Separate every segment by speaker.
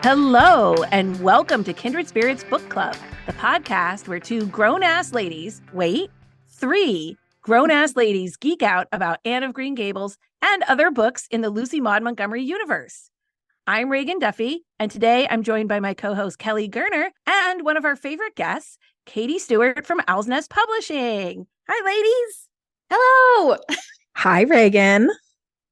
Speaker 1: Hello, and welcome to Kindred Spirits Book Club, the podcast where three grown-ass ladies geek out about Anne of Green Gables and other books in the Lucy Maud Montgomery universe. I'm Reagan Duffy, and today I'm joined by my co-host Kelly Gerner and one of our favorite guests, Katie Stewart from Owl's Nest Publishing. Hi, ladies.
Speaker 2: Hello.
Speaker 3: Hi, Reagan.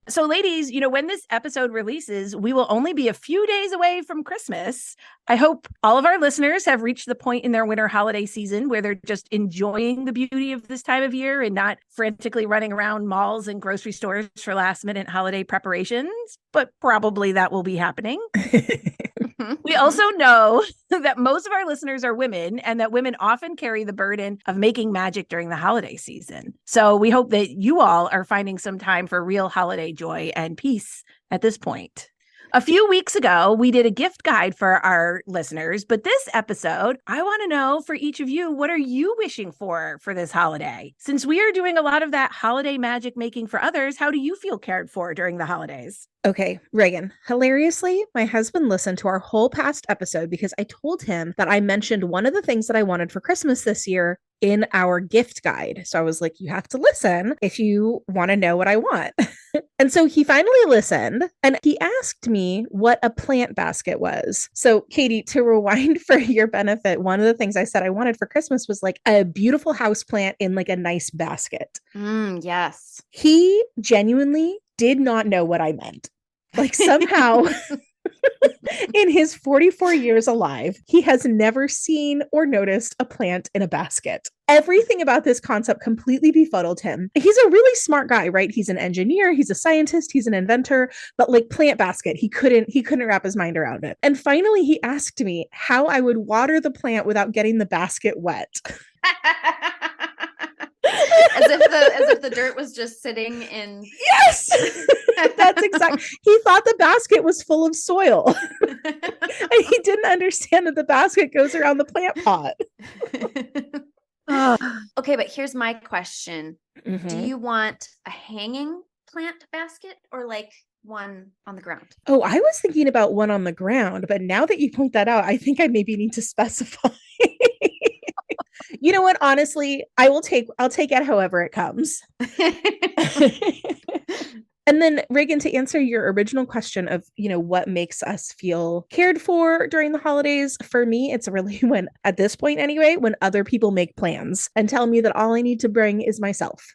Speaker 1: So, ladies, when this episode releases, we will only be a few days away from Christmas. I hope all of our listeners have reached the point in their winter holiday season where they're just enjoying the beauty of this time of year and not frantically running around malls and grocery stores for last-minute holiday preparations, but probably that will be happening. We also know that most of our listeners are women and that women often carry the burden of making magic during the holiday season. So we hope that you all are finding some time for real holiday joy and peace at this point. A few weeks ago, we did a gift guide for our listeners, but this episode, I want to know for each of you, what are you wishing for this holiday? Since we are doing a lot of that holiday magic making for others, how do you feel cared for during the holidays?
Speaker 3: Okay, Reagan, hilariously, my husband listened to our whole past episode because I told him that I mentioned one of the things that I wanted for Christmas this year in our gift guide. So I was like, you have to listen if you want to know what I want. And so he finally listened and he asked me what a plant basket was. So Katie, to rewind for your benefit, one of the things I said I wanted for Christmas was like a beautiful house plant in like a nice basket.
Speaker 2: Yes.
Speaker 3: He genuinely did not know what I meant. Like somehow in his 44 years alive, he has never seen or noticed a plant in a basket. Everything about this concept completely befuddled him. He's a really smart guy, right? He's an engineer, he's a scientist, he's an inventor, but like plant basket, he couldn't wrap his mind around it. And finally, he asked me how I would water the plant without getting the basket wet.
Speaker 2: As if the dirt was just sitting in.
Speaker 3: Yes, that's exactly. He thought the basket was full of soil, and he didn't understand that the basket goes around the plant pot.
Speaker 2: Okay, but here's my question:
Speaker 3: Mm-hmm.
Speaker 2: Do you want a hanging plant basket or like one on the ground?
Speaker 3: Oh, I was thinking about one on the ground, but now that you point that out, I think I maybe need to specify. You know what? Honestly, I'll take it however it comes. And then Reagan, to answer your original question of, what makes us feel cared for during the holidays, for me, it's really when, at this point anyway, when other people make plans and tell me that all I need to bring is myself.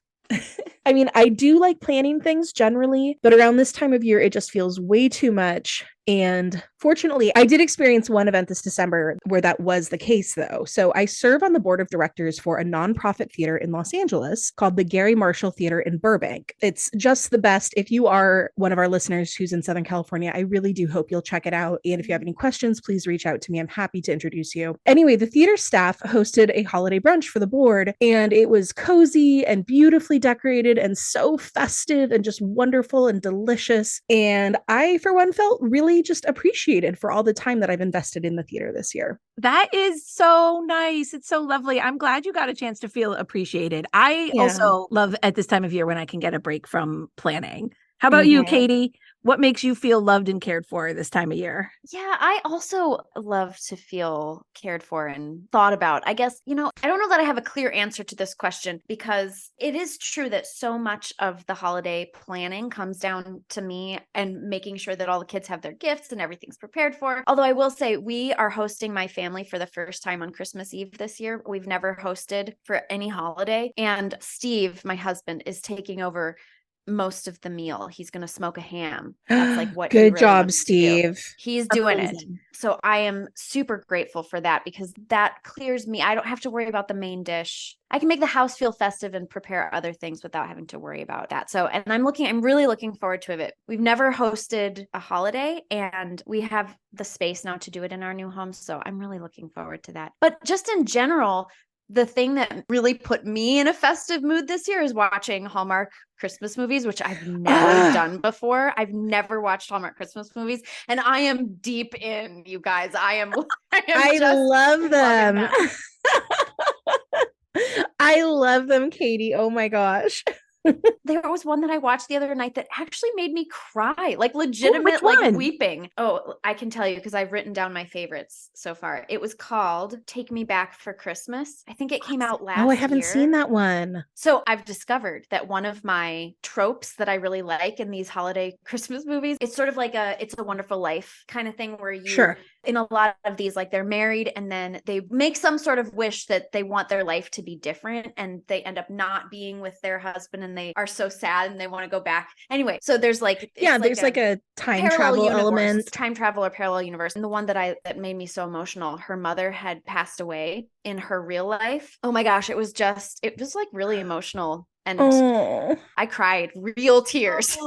Speaker 3: I mean, I do like planning things generally, but around this time of year, it just feels way too much. And fortunately, I did experience one event this December where that was the case, though. So I serve on the board of directors for a nonprofit theater in Los Angeles called the Gary Marshall Theater in Burbank. It's just the best. If you are one of our listeners who's in Southern California, I really do hope you'll check it out. And if you have any questions, please reach out to me. I'm happy to introduce you. Anyway, the theater staff hosted a holiday brunch for the board, and it was cozy and beautifully decorated and so festive and just wonderful and delicious. And I, for one, felt really just appreciated for all the time that I've invested in the theater this year.
Speaker 1: That is so nice. It's so lovely. I'm glad you got a chance to feel appreciated. I also love at this time of year when I can get a break from planning. How about you, Katie? What makes you feel loved and cared for this time of year?
Speaker 2: Yeah, I also love to feel cared for and thought about. I guess, I don't know that I have a clear answer to this question because it is true that so much of the holiday planning comes down to me and making sure that all the kids have their gifts and everything's prepared for. Although I will say we are hosting my family for the first time on Christmas Eve this year. We've never hosted for any holiday. And Steve, my husband, is taking over most of the meal. He's going to smoke a ham. That's like what
Speaker 3: Good job, Steve.
Speaker 2: He's doing it. So I am super grateful for that because that clears me. I don't have to worry about the main dish. I can make the house feel festive and prepare other things without having to worry about that. So, and I'm really looking forward to it. We've never hosted a holiday and we have the space now to do it in our new home. So I'm really looking forward to that. But just in general, the thing that really put me in a festive mood this year is watching Hallmark Christmas movies, which I've never done before. I've never watched Hallmark Christmas movies, and I am deep in, you guys. I
Speaker 3: love them. I love them, Katie. Oh my gosh.
Speaker 2: There was one that I watched the other night that actually made me cry, like legitimate, like weeping. Oh, I can tell you because I've written down my favorites so far. It was called Take Me Back for Christmas. I think it came out last year.
Speaker 3: Oh, I haven't seen that one.
Speaker 2: So I've discovered that one of my tropes that I really like in these holiday Christmas movies, it's sort of like It's a Wonderful Life kind of thing where you, in a lot of these, like they're married and then they make some sort of wish that they want their life to be different and they end up not being with their husband and they are so sad and they want to go back. Anyway, so there's like,
Speaker 3: there's like a time travel element.
Speaker 2: Time travel or parallel universe. And the one that made me so emotional, her mother had passed away in her real life. Oh my gosh, it was like really emotional. And I cried real tears.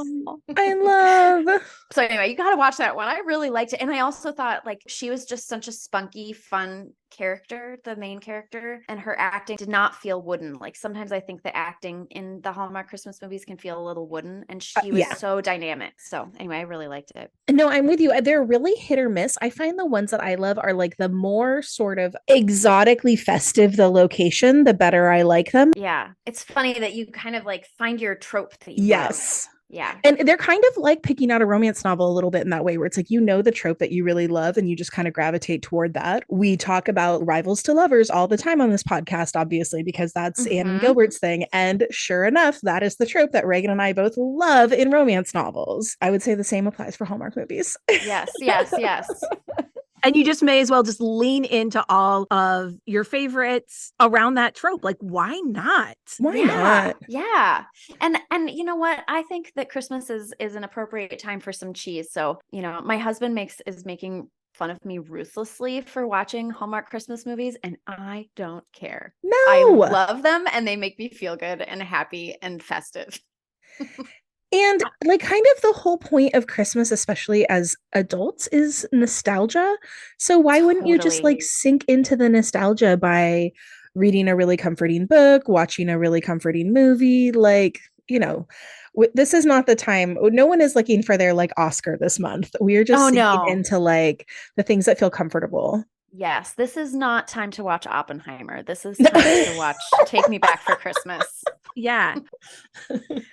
Speaker 3: I love.
Speaker 2: So anyway, you got to watch that one. I really liked it. And I also thought like she was just such a spunky, fun character, the main character, and her acting did not feel wooden. Like sometimes I think the acting in the Hallmark Christmas movies can feel a little wooden, and she was so dynamic. So anyway, I really liked it.
Speaker 3: No, I'm with you. They're really hit or miss. I find the ones that I love are like the more sort of exotically festive the location, the better I like them.
Speaker 2: Yeah. It's funny that you kind of like find your trope that you love. Yeah.
Speaker 3: And they're kind of like picking out a romance novel a little bit in that way, where it's like, you know, the trope that you really love and you just kind of gravitate toward that. We talk about rivals to lovers all the time on this podcast, obviously, because that's Anne and Gilbert's thing. And sure enough, that is the trope that Reagan and I both love in romance novels. I would say the same applies for Hallmark movies.
Speaker 2: Yes, yes, yes.
Speaker 1: And you just may as well just lean into all of your favorites around that trope. Like, why not?
Speaker 3: Why not?
Speaker 2: Yeah. And you know what? I think that Christmas is an appropriate time for some cheese. So, you know, my husband is making fun of me ruthlessly for watching Hallmark Christmas movies, and I don't care.
Speaker 3: No.
Speaker 2: I love them and they make me feel good and happy and festive.
Speaker 3: And like kind of the whole point of Christmas, especially as adults, is nostalgia. So why wouldn't you just like sink into the nostalgia by reading a really comforting book, watching a really comforting movie? Like, you know, this is not the time. No one is looking for their like Oscar this month. We're just sinking into like the things that feel comfortable.
Speaker 2: Yes, this is not time to watch Oppenheimer. This is time to watch Take Me Back for Christmas.
Speaker 1: Yeah.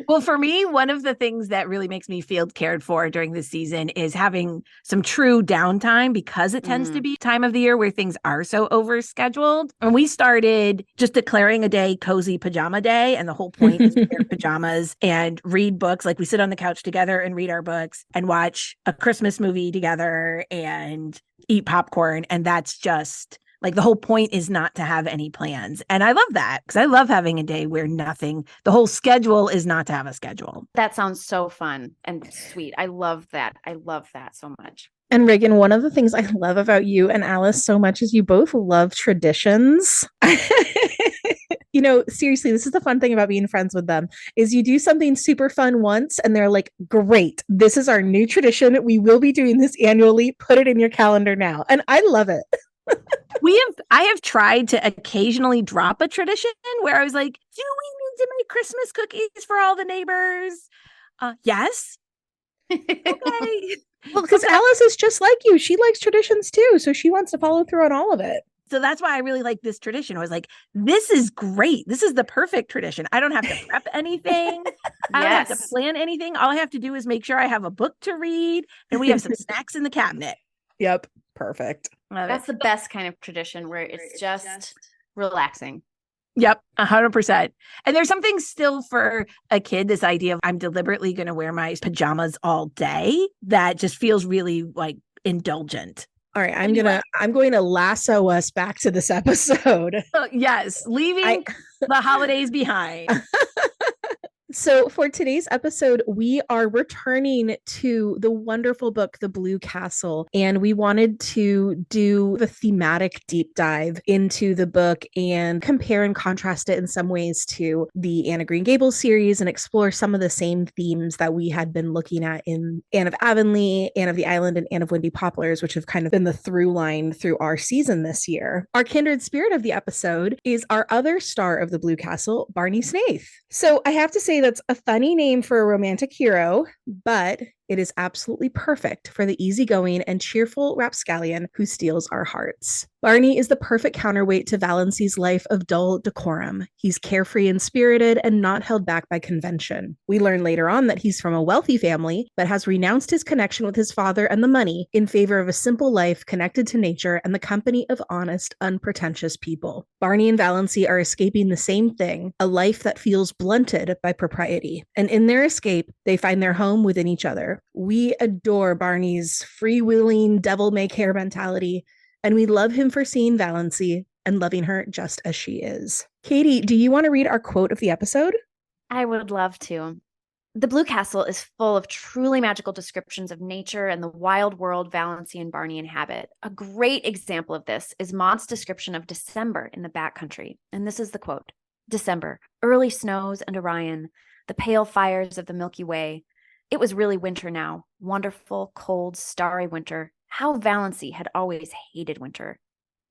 Speaker 1: Well, for me, one of the things that really makes me feel cared for during this season is having some true downtime, because it tends to be time of the year where things are so overscheduled. And we started just declaring a day cozy pajama day. And the whole point is to wear pajamas and read books. Like we sit on the couch together and read our books and watch a Christmas movie together and eat popcorn. And that's just like the whole point is not to have any plans. And I love that because I love having a day where the whole schedule is not to have a schedule.
Speaker 2: That sounds so fun and sweet. I love that. I love that so much.
Speaker 3: And Reagan, one of the things I love about you and Alice so much is you both love traditions. You know, seriously, this is the fun thing about being friends with them is you do something super fun once and they're like, great, this is our new tradition. We will be doing this annually. Put it in your calendar now. And I love it.
Speaker 1: I have tried to occasionally drop a tradition where I was like, do we need to make Christmas cookies for all the neighbors? Yes. Okay.
Speaker 3: Well, because Alice is just like you. She likes traditions too. So she wants to follow through on all of it.
Speaker 1: So that's why I really like this tradition. I was like, this is great. This is the perfect tradition. I don't have to prep anything. I don't have to plan anything. All I have to do is make sure I have a book to read and we have some snacks in the cabinet.
Speaker 3: Yep. Perfect.
Speaker 2: That's the best kind of tradition where it's just relaxing.
Speaker 1: Yep, 100%. And there's something still for a kid, this idea of I'm deliberately going to wear my pajamas all day that just feels really like indulgent.
Speaker 3: All right, I'm going to lasso us back to this episode.
Speaker 1: Yes, leaving the holidays behind.
Speaker 3: So for today's episode, we are returning to the wonderful book, The Blue Castle, and we wanted to do the thematic deep dive into the book and compare and contrast it in some ways to the Anne of Green Gables series and explore some of the same themes that we had been looking at in Anne of Avonlea, Anne of the Island, and Anne of Windy Poplars, which have kind of been the through line through our season this year. Our kindred spirit of the episode is our other star of The Blue Castle, Barney Snaith. So I have to say that's a funny name for a romantic hero, but It is absolutely perfect for the easygoing and cheerful rapscallion who steals our hearts. Barney is the perfect counterweight to Valency's life of dull decorum. He's carefree and spirited and not held back by convention. We learn later on that he's from a wealthy family, but has renounced his connection with his father and the money in favor of a simple life connected to nature and the company of honest, unpretentious people. Barney and Valency are escaping the same thing, a life that feels blunted by propriety. And in their escape, they find their home within each other. We adore Barney's freewheeling, devil-may-care mentality, and we love him for seeing Valency and loving her just as she is. Katie, do you want to read our quote of the episode?
Speaker 2: I would love to. The Blue Castle is full of truly magical descriptions of nature and the wild world Valency and Barney inhabit. A great example of this is Maud's description of December in the backcountry. And this is the quote. December, early snows and Orion, the pale fires of the Milky Way. It was really winter now. Wonderful, cold, starry winter. How Valency had always hated winter.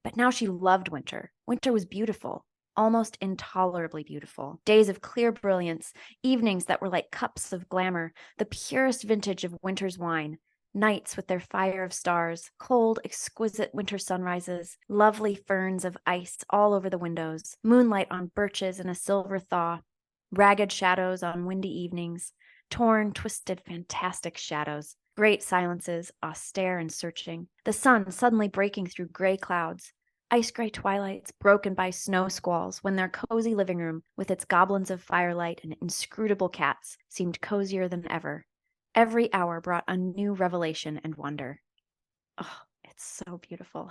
Speaker 2: But now she loved winter. Winter was beautiful. Almost intolerably beautiful. Days of clear brilliance, evenings that were like cups of glamour, the purest vintage of winter's wine, nights with their fire of stars, cold, exquisite winter sunrises, lovely ferns of ice all over the windows, moonlight on birches in a silver thaw, ragged shadows on windy evenings, torn, twisted, fantastic shadows, great silences, austere and searching, the sun suddenly breaking through gray clouds, ice gray twilights broken by snow squalls when their cozy living room, with its goblins of firelight and inscrutable cats, seemed cozier than ever. Every hour brought a new revelation and wonder. Oh, it's so beautiful.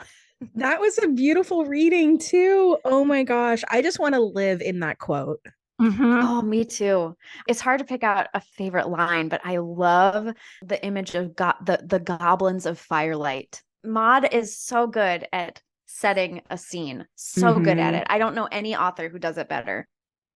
Speaker 3: That was a beautiful reading too. Oh my gosh. I just want to live in that quote.
Speaker 1: Mm-hmm.
Speaker 2: Oh, me too. It's hard to pick out a favorite line, but I love the image of the goblins of firelight. Maud is so good at setting a scene. So good at it. I don't know any author who does it better.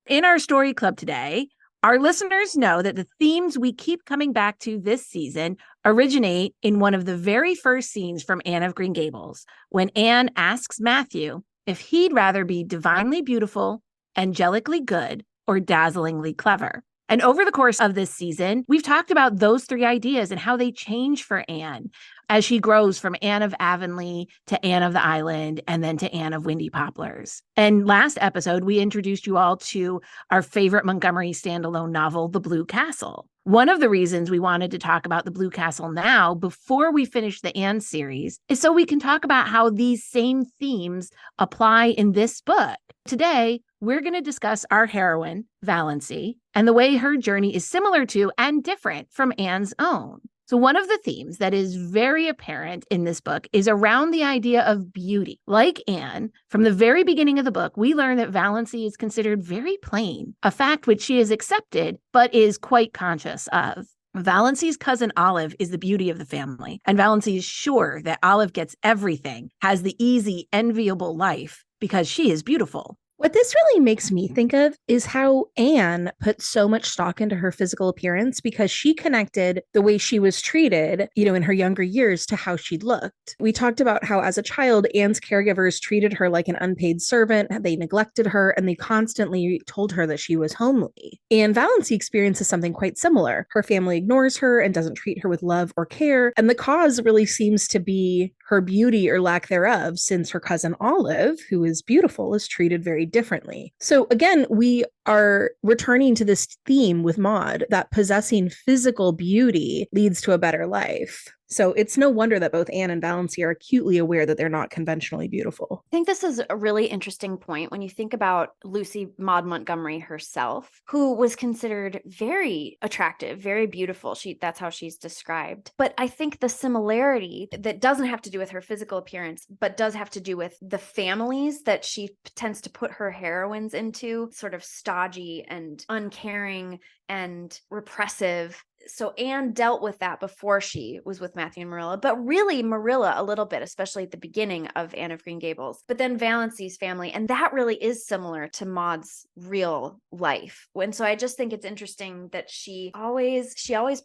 Speaker 1: In our story club today, our listeners know that the themes we keep coming back to this season originate in one of the very first scenes from Anne of Green Gables, when Anne asks Matthew if he'd rather be divinely beautiful, angelically good, or dazzlingly clever. And over the course of this season, we've talked about those three ideas and how they change for Anne as she grows from Anne of Avonlea to Anne of the Island and then to Anne of Windy Poplars. And last episode, we introduced you all to our favorite Montgomery standalone novel, The Blue Castle. One of the reasons we wanted to talk about The Blue Castle now, before we finish the Anne series, is so we can talk about how these same themes apply in this book. Today, we're going to discuss our heroine, Valency, and the way her journey is similar to and different from Anne's own. So one of the themes that is very apparent in this book is around the idea of beauty. Like Anne, from the very beginning of the book, we learn that Valency is considered very plain, a fact which she has accepted, but is quite conscious of. Valency's cousin Olive is the beauty of the family, and Valency is sure that Olive gets everything, has the easy, enviable life, because she is beautiful.
Speaker 3: What this really makes me think of is how Anne put so much stock into her physical appearance because she connected the way she was treated, in her younger years to how she looked. We talked about how as a child, Anne's caregivers treated her like an unpaid servant. They neglected her and they constantly told her that she was homely. And Valency experiences something quite similar. Her family ignores her and doesn't treat her with love or care. And the cause really seems to be her beauty or lack thereof, since her cousin Olive, who is beautiful, is treated very differently. So again, we are returning to this theme with Maud that possessing physical beauty leads to a better life. So it's no wonder that both Anne and Valency are acutely aware that they're not conventionally beautiful.
Speaker 2: I think this is a really interesting point when you think about Lucy Maud Montgomery herself, who was considered very attractive, very beautiful. That's how she's described. But I think the similarity that doesn't have to do with her physical appearance, but does have to do with the families that she tends to put her heroines into, sort of stodgy and uncaring and repressive. So Anne dealt with that before she was with Matthew and Marilla, but really Marilla a little bit, especially at the beginning of Anne of Green Gables, but then Valency's family. And that really is similar to Maud's real life. And so I just think it's interesting that she always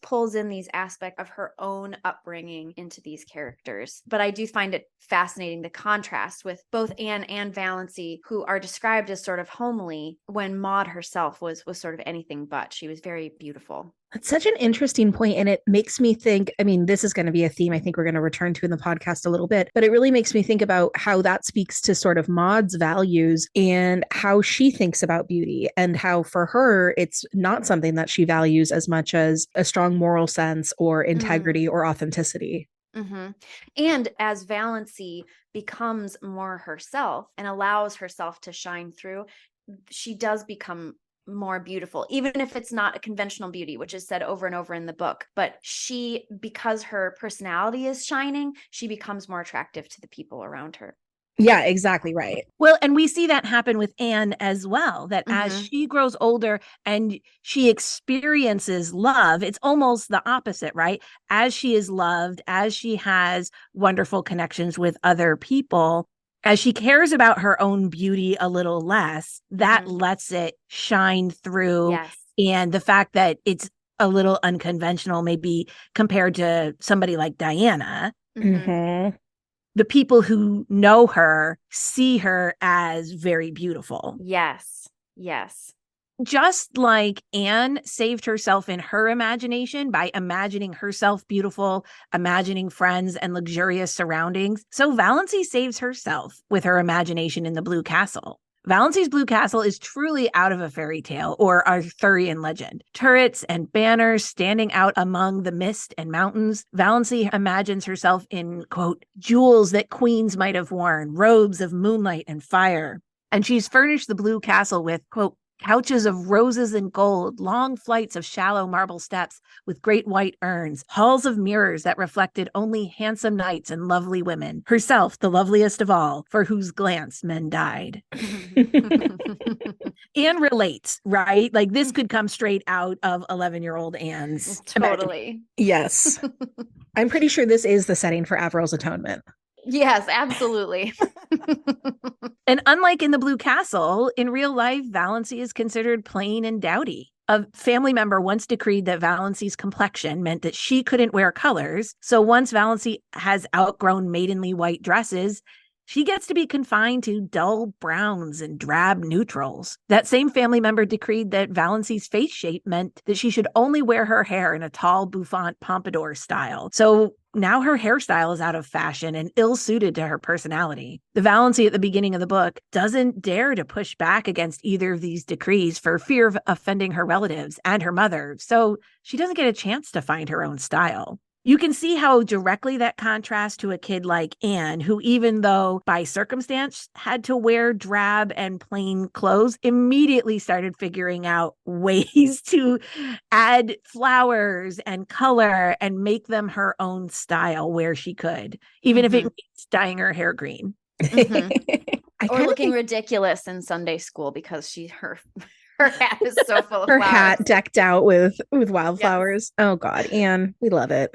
Speaker 2: pulls in these aspects of her own upbringing into these characters. But I do find it fascinating, the contrast with both Anne and Valency, who are described as sort of homely when Maud herself was sort of anything but. She was very beautiful.
Speaker 3: That's such an interesting point, and it makes me think, I mean, this is going to be a theme I think we're going to return to in the podcast a little bit, but it really makes me think about how that speaks to sort of Maud's values and how she thinks about beauty, and how for her, it's not something that she values as much as a strong moral sense or integrity or authenticity.
Speaker 2: Mm-hmm. And as Valancy becomes more herself and allows herself to shine through, she does become more beautiful, even if it's not a conventional beauty, which is said over and over in the book. But she, because her personality is shining, she becomes more attractive to the people around her.
Speaker 3: Yeah, exactly right.
Speaker 1: Well, and we see that happen with Anne as well, that as she grows older and she experiences love, it's almost the opposite, right? As she is loved, as she has wonderful connections with other people, as she cares about her own beauty a little less, that lets it shine through.
Speaker 2: Yes.
Speaker 1: And the fact that it's a little unconventional, maybe compared to somebody like Diana, the people who know her see her as very beautiful.
Speaker 2: Yes. Yes.
Speaker 1: Just like Anne saved herself in her imagination by imagining herself beautiful, imagining friends and luxurious surroundings, so Valancy saves herself with her imagination in the Blue Castle. Valancy's Blue Castle is truly out of a fairy tale or Arthurian legend. Turrets and banners standing out among the mist and mountains. Valancy imagines herself in, quote, jewels that queens might have worn, robes of moonlight and fire. And she's furnished the Blue Castle with, quote, couches of roses and gold, long flights of shallow marble steps with great white urns, halls of mirrors that reflected only handsome knights and lovely women, herself the loveliest of all, for whose glance men died. Anne relates, right? Like this could come straight out of 11-year-old Anne's.
Speaker 2: Totally.
Speaker 3: Yes. I'm pretty sure this is the setting for Averil's Atonement.
Speaker 2: Yes, absolutely.
Speaker 1: And unlike in the Blue Castle, in real life, Valancy is considered plain and dowdy. A family member once decreed that Valancy's complexion meant that she couldn't wear colors. So once Valancy has outgrown maidenly white dresses, she gets to be confined to dull browns and drab neutrals. That same family member decreed that Valancy's face shape meant that she should only wear her hair in a tall bouffant pompadour style. So now her hairstyle is out of fashion and ill-suited to her personality. The Valancy at the beginning of the book doesn't dare to push back against either of these decrees for fear of offending her relatives and her mother, so she doesn't get a chance to find her own style. You can see how directly that contrasts to a kid like Anne, who, even though by circumstance had to wear drab and plain clothes, immediately started figuring out ways to add flowers and color and make them her own style where she could, even if it means dyeing her hair green.
Speaker 2: Or looking ridiculous in Sunday school because her hat is so full of
Speaker 3: her
Speaker 2: flowers.
Speaker 3: hat decked out with wildflowers. Yes. Oh God, Anne, we love it.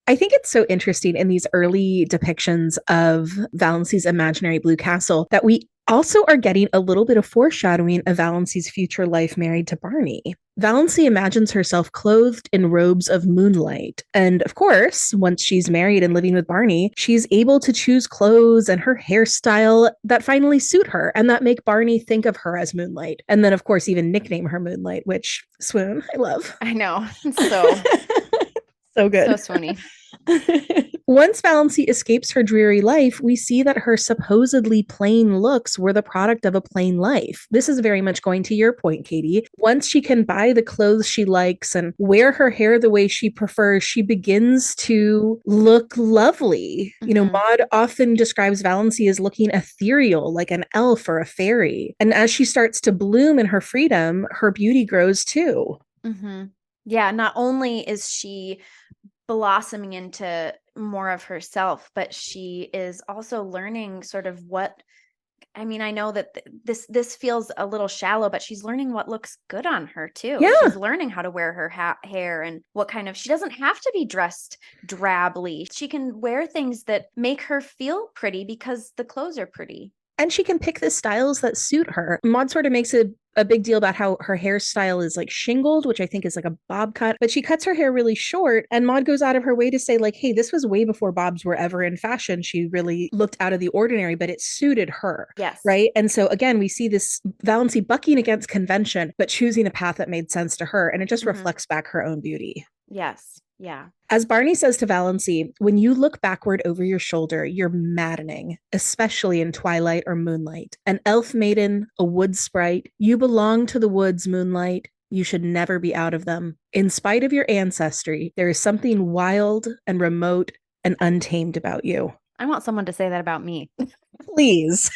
Speaker 3: I think it's so interesting in these early depictions of Valancy's imaginary Blue Castle that we also are getting a little bit of foreshadowing of Valancy's future life married to Barney. Valancy imagines herself clothed in robes of moonlight. And of course, once she's married and living with Barney, she's able to choose clothes and her hairstyle that finally suit her and that make Barney think of her as Moonlight. And then, of course, even nickname her Moonlight, which, swoon, I love.
Speaker 2: I know. So
Speaker 3: good.
Speaker 2: So swoony.
Speaker 3: Once Valancy escapes her dreary life, we see that her supposedly plain looks were the product of a plain life. This is very much going to your point, Katie. Once she can buy the clothes she likes and wear her hair the way she prefers, she begins to look lovely. You know, Maud often describes Valancy as looking ethereal, like an elf or a fairy. And as she starts to bloom in her freedom, her beauty grows too.
Speaker 2: Yeah, not only is she blossoming into more of herself, but she is also learning sort of I know that this feels a little shallow, but she's learning what looks good on her too.
Speaker 3: Yeah.
Speaker 2: She's learning how to wear her hair and she doesn't have to be dressed drably. She can wear things that make her feel pretty because the clothes are pretty.
Speaker 3: And she can pick the styles that suit her. Maud sort of makes a big deal about how her hairstyle is like shingled, which I think is like a bob cut, but she cuts her hair really short. And Maud goes out of her way to say like, hey, this was way before bobs were ever in fashion. She really looked out of the ordinary, but it suited her.
Speaker 2: Yes.
Speaker 3: Right. And so again, we see this Valancy bucking against convention, but choosing a path that made sense to her. And it just reflects back her own beauty.
Speaker 2: Yes. Yeah.
Speaker 3: As Barney says to Valancy, when you look backward over your shoulder, you're maddening, especially in twilight or moonlight. An elf maiden, a wood sprite, you belong to the woods, Moonlight. You should never be out of them. In spite of your ancestry, there is something wild and remote and untamed about you.
Speaker 2: I want someone to say that about me.
Speaker 3: Please.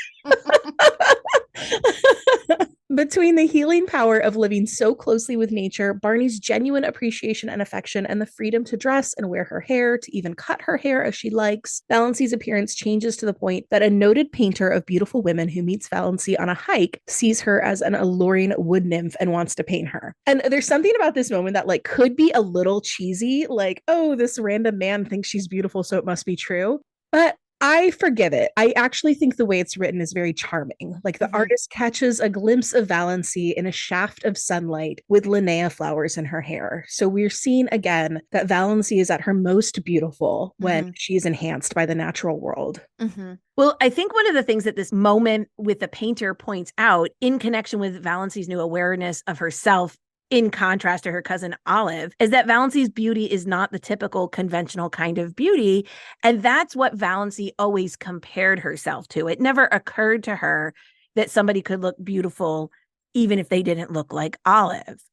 Speaker 3: Between the healing power of living so closely with nature, Barney's genuine appreciation and affection, and the freedom to dress and wear her hair, to even cut her hair as she likes, Valancy's appearance changes to the point that a noted painter of beautiful women who meets Valancy on a hike sees her as an alluring wood nymph and wants to paint her. And there's something about this moment that like could be a little cheesy, like, oh, this random man thinks she's beautiful, so it must be true. But I forgive it. I actually think the way it's written is very charming. Like the artist catches a glimpse of Valancy in a shaft of sunlight with Linnea flowers in her hair. So we're seeing again that Valancy is at her most beautiful when she is enhanced by the natural world.
Speaker 1: Well, I think one of the things that this moment with the painter points out in connection with Valancy's new awareness of herself, in contrast to her cousin Olive, is that Valancy's beauty is not the typical conventional kind of beauty. And that's what Valancy always compared herself to. It never occurred to her that somebody could look beautiful even if they didn't look like Olive.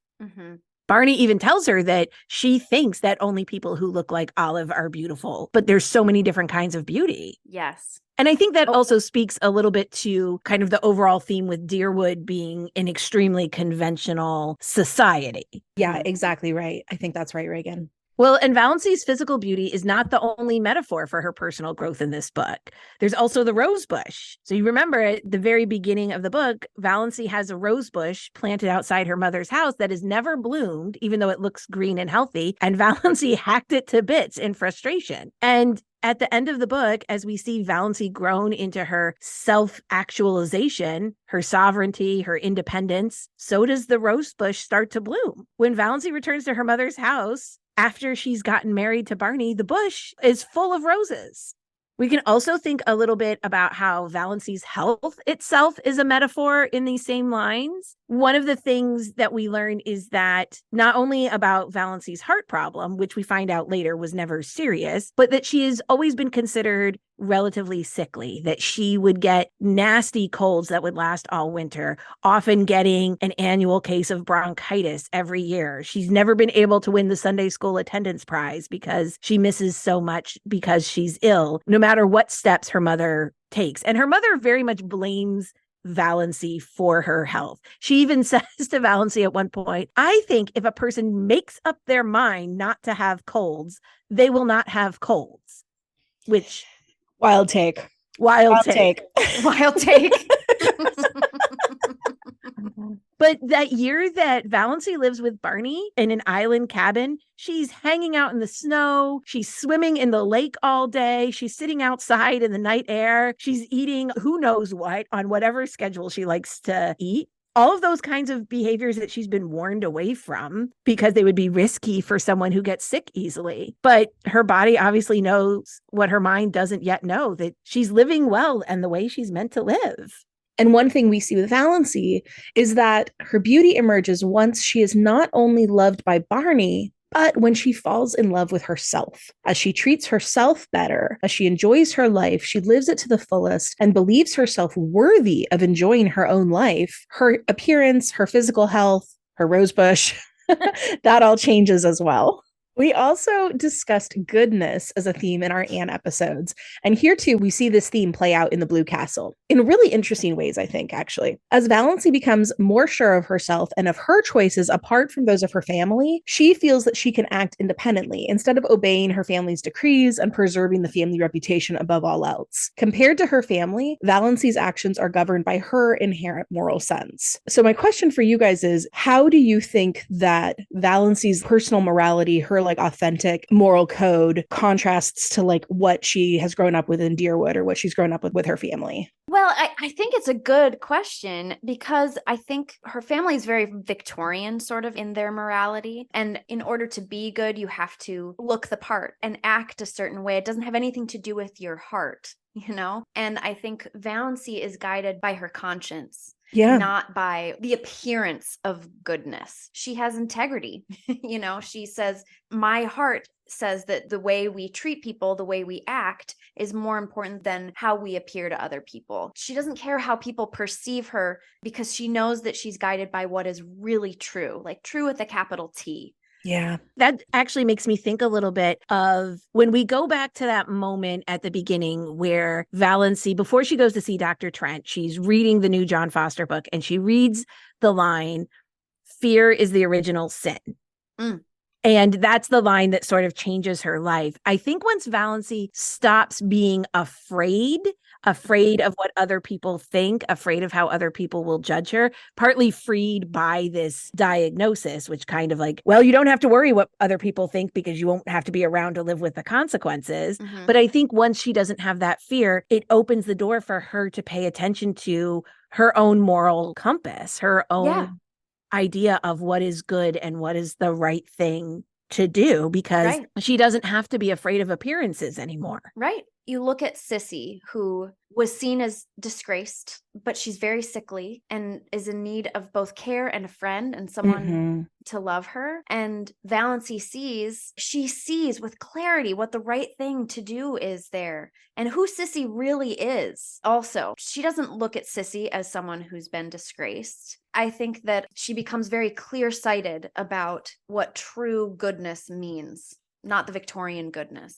Speaker 1: Barney even tells her that she thinks that only people who look like Olive are beautiful, but there's so many different kinds of beauty.
Speaker 2: Yes.
Speaker 1: And I think that also speaks a little bit to kind of the overall theme with Deerwood being an extremely conventional society.
Speaker 3: Yeah, exactly right. I think that's right, Reagan.
Speaker 1: Well, and Valancy's physical beauty is not the only metaphor for her personal growth in this book. There's also the rose bush. So you remember at the very beginning of the book, Valancy has a rose bush planted outside her mother's house that has never bloomed, even though it looks green and healthy. And Valancy hacked it to bits in frustration. And at the end of the book, as we see Valancy grown into her self-actualization, her sovereignty, her independence, so does the rose bush start to bloom. When Valancy returns to her mother's house, after she's gotten married to Barney, the bush is full of roses. We can also think a little bit about how Valancy's health itself is a metaphor in these same lines. One of the things that we learn is that not only about Valancy's heart problem, which we find out later was never serious, but that she has always been considered relatively sickly, that she would get nasty colds that would last all winter, often getting an annual case of bronchitis every year. She's never been able to win the Sunday school attendance prize because she misses so much because she's ill, no matter what steps her mother takes. And her mother very much blames Valancy for her health. She even says to Valancy at one point, I think if a person makes up their mind not to have colds, they will not have colds. Which
Speaker 3: wild take.
Speaker 1: Wild take. But that year that Valancy lives with Barney in an island cabin, she's hanging out in the snow. She's swimming in the lake all day. She's sitting outside in the night air. She's eating who knows what on whatever schedule she likes to eat. All of those kinds of behaviors that she's been warned away from because they would be risky for someone who gets sick easily. But her body obviously knows what her mind doesn't yet know, that she's living well and the way she's meant to live.
Speaker 3: And one thing we see with Valancy is that her beauty emerges once she is not only loved by Barney, but when she falls in love with herself. As she treats herself better, as she enjoys her life, she lives it to the fullest and believes herself worthy of enjoying her own life. Her appearance, her physical health, her rosebush, that all changes as well. We also discussed goodness as a theme in our Anne episodes. And here too, we see this theme play out in the Blue Castle in really interesting ways, I think, actually. As Valancy becomes more sure of herself and of her choices apart from those of her family, she feels that she can act independently instead of obeying her family's decrees and preserving the family reputation above all else. Compared to her family, Valancy's actions are governed by her inherent moral sense. So my question for you guys is, how do you think that Valancy's personal morality, her like authentic moral code contrasts to like what she has grown up with in Deerwood or what she's grown up with her family?
Speaker 2: Well, Well, I think it's a good question because I think her family is very Victorian sort of in their morality. And in order to be good, you have to look the part and act a certain way. It doesn't have anything to do with your heart, you know? And I think Valency is guided by her conscience.
Speaker 3: Yeah.
Speaker 2: Not by the appearance of goodness. She has integrity. You know, she says, my heart says that the way we treat people, the way we act is more important than how we appear to other people. She doesn't care how people perceive her because she knows that she's guided by what is really true, like true with a capital T.
Speaker 3: Yeah.
Speaker 1: That actually makes me think a little bit of when we go back to that moment at the beginning where Valency, before she goes to see Dr. Trent, she's reading the new John Foster book and she reads the line, "Fear is the original sin."
Speaker 2: Mm.
Speaker 1: And that's the line that sort of changes her life. I think once Valency stops being afraid of what other people think, afraid of how other people will judge her, partly freed by this diagnosis, which kind of like, well, you don't have to worry what other people think because you won't have to be around to live with the consequences.
Speaker 2: Mm-hmm.
Speaker 1: But I think once she doesn't have that fear, it opens the door for her to pay attention to her own moral compass, her own idea of what is good and what is the right thing to do, because she doesn't have to be afraid of appearances anymore.
Speaker 2: Right. You look at Sissy, who was seen as disgraced, but she's very sickly and is in need of both care and a friend and someone to love her. And Valency sees with clarity what the right thing to do is there and who Sissy really is. Also, she doesn't look at Sissy as someone who's been disgraced. I think that she becomes very clear-sighted about what true goodness means, not the Victorian goodness.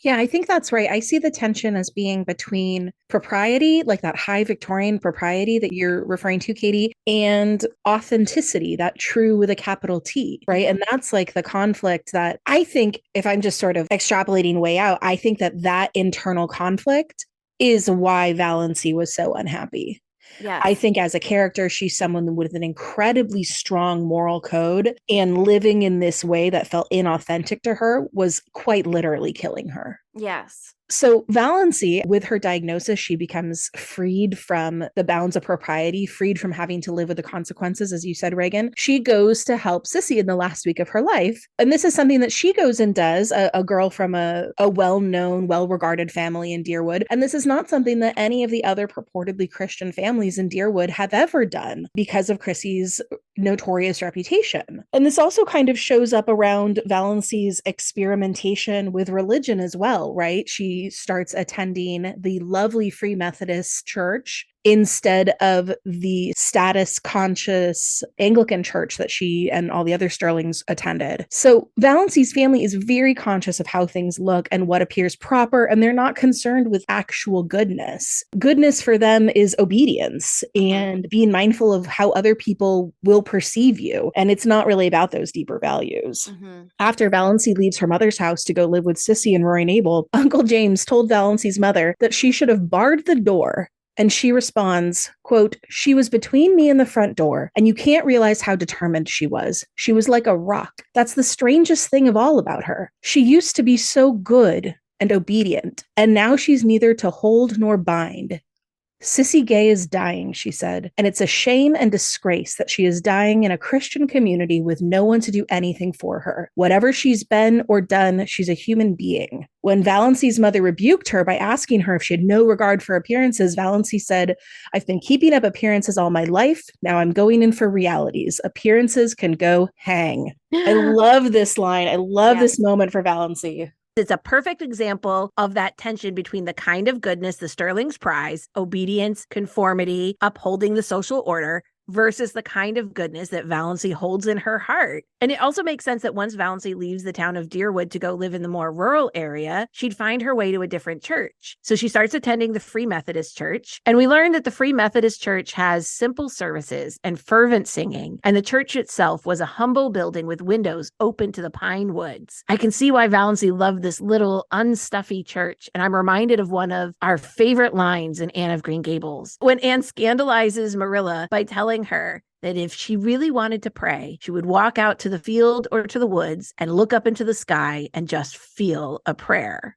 Speaker 3: Yeah, I think that's right. I see the tension as being between propriety, like that high Victorian propriety that you're referring to, Katie, and authenticity, that true with a capital T, right? And that's like the conflict that I think, if I'm just sort of extrapolating way out, I think that internal conflict is why Valency was so unhappy.
Speaker 2: Yes.
Speaker 3: I think as a character, she's someone with an incredibly strong moral code, and living in this way that felt inauthentic to her was quite literally killing her.
Speaker 2: Yes.
Speaker 3: So Valency, with her diagnosis, she becomes freed from the bounds of propriety, freed from having to live with the consequences, as you said, Reagan. She goes to help Sissy in the last week of her life. And this is something that she goes and does, a girl from a well-known, well-regarded family in Deerwood. And this is not something that any of the other purportedly Christian families in Deerwood have ever done because of Chrissy's notorious reputation. And this also kind of shows up around Valency's experimentation with religion as well, right? She starts attending the lovely Free Methodist Church instead of the status conscious Anglican church that she and all the other Sterlings attended. So Valency's family is very conscious of how things look and what appears proper, and they're not concerned with actual goodness. Goodness for them is obedience and being mindful of how other people will perceive you. And it's not really about those deeper values. After Valency leaves her mother's house to go live with Sissy and Roy Nabel, Uncle James told Valency's mother that she should have barred the door. And she responds, quote, "She was between me and the front door, and you can't realize how determined she was. She was like a rock. That's the strangest thing of all about her. She used to be so good and obedient, and now she's neither to hold nor bind. Sissy Gay is dying," she said, "and it's a shame and disgrace that she is dying in a Christian community with no one to do anything for her. Whatever she's been or done, she's a human being." When Valency's mother rebuked her by asking her if she had no regard for appearances, Valency said, "I've been keeping up appearances all my life. Now I'm going in for realities. Appearances can go hang." I love this line. I love this moment for Valency.
Speaker 1: It's a perfect example of that tension between the kind of goodness the Sterlings prize, obedience, conformity, upholding the social order, versus the kind of goodness that Valency holds in her heart. And it also makes sense that once Valency leaves the town of Deerwood to go live in the more rural area, she'd find her way to a different church. So she starts attending the Free Methodist Church. And we learned that the Free Methodist Church has simple services and fervent singing. And the church itself was a humble building with windows open to the pine woods. I can see why Valency loved this little unstuffy church. And I'm reminded of one of our favorite lines in Anne of Green Gables, when Anne scandalizes Marilla by telling her that if she really wanted to pray, she would walk out to the field or to the woods and look up into the sky and just feel a prayer.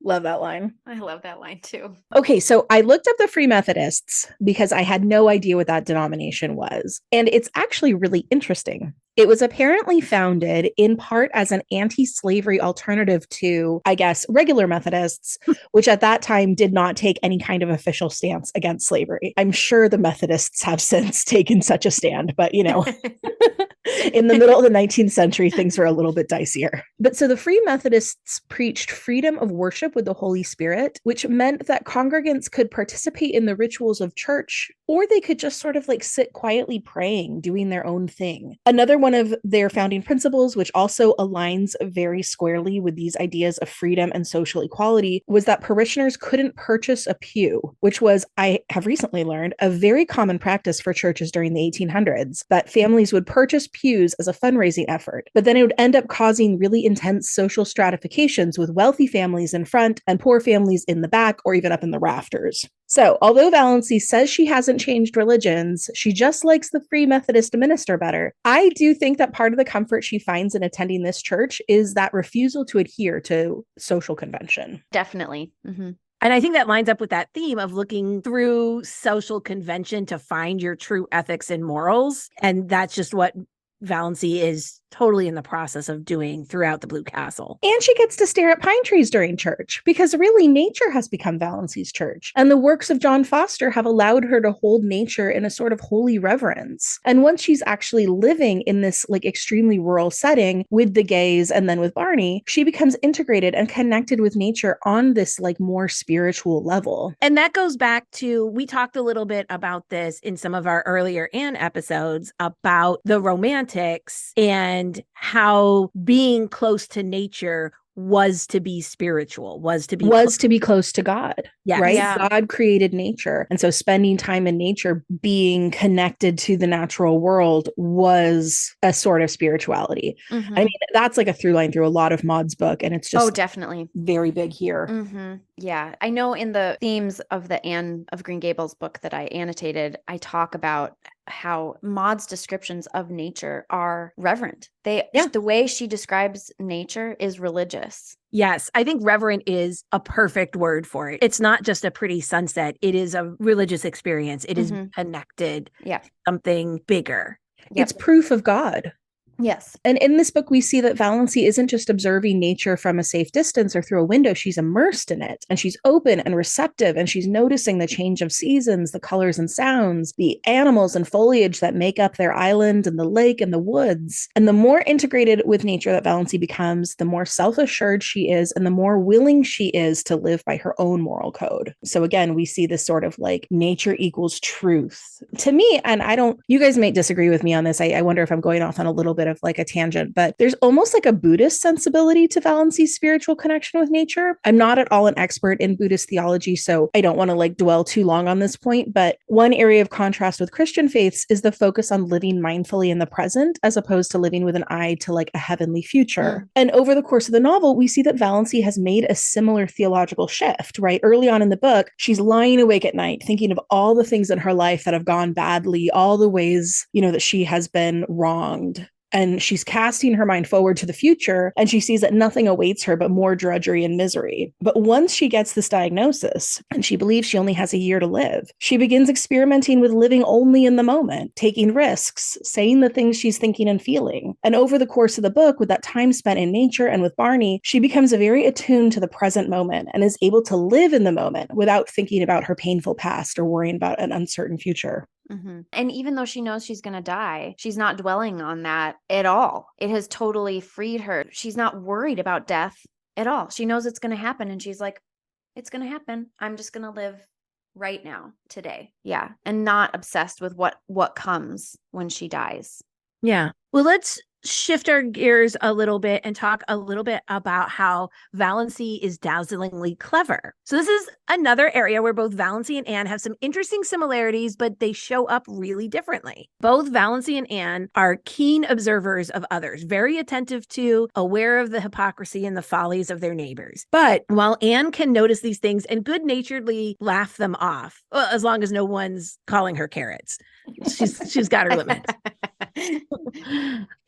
Speaker 3: Love that line.
Speaker 2: I love that line too.
Speaker 3: Okay, so I looked up the Free Methodists because I had no idea what that denomination was. And it's actually really interesting. It was apparently founded in part as an anti-slavery alternative to, I guess, regular Methodists, which at that time did not take any kind of official stance against slavery. I'm sure the Methodists have since taken such a stand, but in the middle of the 19th century, things were a little bit dicier. But so the Free Methodists preached freedom of worship with the Holy Spirit, which meant that congregants could participate in the rituals of church, or they could just sort of like sit quietly praying, doing their own thing. Another one of their founding principles, which also aligns very squarely with these ideas of freedom and social equality, was that parishioners couldn't purchase a pew, which was, I have recently learned, a very common practice for churches during the 1800s, that families would purchase pews as a fundraising effort, but then it would end up causing really intense social stratifications with wealthy families in front and poor families in the back or even up in the rafters. So, although Valency says she hasn't changed religions, she just likes the Free Methodist minister better. I do think that part of the comfort she finds in attending this church is that refusal to adhere to social convention.
Speaker 2: Definitely. Mm-hmm.
Speaker 1: And I think that lines up with that theme of looking through social convention to find your true ethics and morals. And that's just what Valency is totally in the process of doing throughout the Blue Castle.
Speaker 3: And she gets to stare at pine trees during church, because really nature has become Valency's church. And the works of John Foster have allowed her to hold nature in a sort of holy reverence. And once she's actually living in this like extremely rural setting with the gays and then with Barney, she becomes integrated and connected with nature on this like more spiritual level.
Speaker 1: And that goes back to, we talked a little bit about this in some of our earlier Anne episodes about the romantics and how being close to nature was to be spiritual, was to be
Speaker 3: close to God.
Speaker 1: Yes.
Speaker 3: Right?
Speaker 2: Yeah.
Speaker 3: God created nature. And so spending time in nature, being connected to the natural world, was a sort of spirituality.
Speaker 2: Mm-hmm.
Speaker 3: I mean, that's like a through line through a lot of Maud's book. And it's just
Speaker 2: definitely
Speaker 3: very big here.
Speaker 2: Mm-hmm. Yeah. I know in the themes of the Anne of Green Gables book that I annotated, I talk about how Maud's descriptions of nature are reverent. The way she describes nature is religious.
Speaker 1: Yes, I think reverent is a perfect word for it. It's not just a pretty sunset. It is a religious experience. It is connected.
Speaker 2: Yeah.
Speaker 1: Something bigger.
Speaker 2: Yep.
Speaker 3: It's proof of God.
Speaker 2: Yes.
Speaker 3: And in this book, we see that Valency isn't just observing nature from a safe distance or through a window. She's immersed in it, and she's open and receptive, and she's noticing the change of seasons, the colors and sounds, the animals and foliage that make up their island and the lake and the woods. And the more integrated with nature that Valency becomes, the more self-assured she is and the more willing she is to live by her own moral code. So again, we see this sort of like nature equals truth. To me, and you guys may disagree with me on this. I wonder if I'm going off on a little bit of like a tangent, but there's almost like a Buddhist sensibility to Valency's spiritual connection with nature. I'm not at all an expert in Buddhist theology, so I don't want to like dwell too long on this point, but one area of contrast with Christian faiths is the focus on living mindfully in the present as opposed to living with an eye to like a heavenly future. And over the course of the novel, we see that Valency has made a similar theological shift, right? Early on in the book, she's lying awake at night thinking of all the things in her life that have gone badly, all the ways, that she has been wronged. And she's casting her mind forward to the future, and she sees that nothing awaits her but more drudgery and misery. But once she gets this diagnosis, and she believes she only has a year to live, she begins experimenting with living only in the moment, taking risks, saying the things she's thinking and feeling. And over the course of the book, with that time spent in nature and with Barney, she becomes very attuned to the present moment and is able to live in the moment without thinking about her painful past or worrying about an uncertain future.
Speaker 2: Mm-hmm. And even though she knows she's going to die, she's not dwelling on that at all. It has totally freed her. She's not worried about death at all. She knows it's going to happen. And she's like, it's going to happen. I'm just going to live right now, today. Yeah. And not obsessed with what comes when she dies.
Speaker 1: Yeah. Well, let's shift our gears a little bit and talk a little bit about how Valency is dazzlingly clever. So this is another area where both Valency and Anne have some interesting similarities, but they show up really differently. Both Valency and Anne are keen observers of others, very attentive to, aware of the hypocrisy and the follies of their neighbors. But while Anne can notice these things and good-naturedly laugh them off, well, as long as no one's calling her carrots, she's got her limits.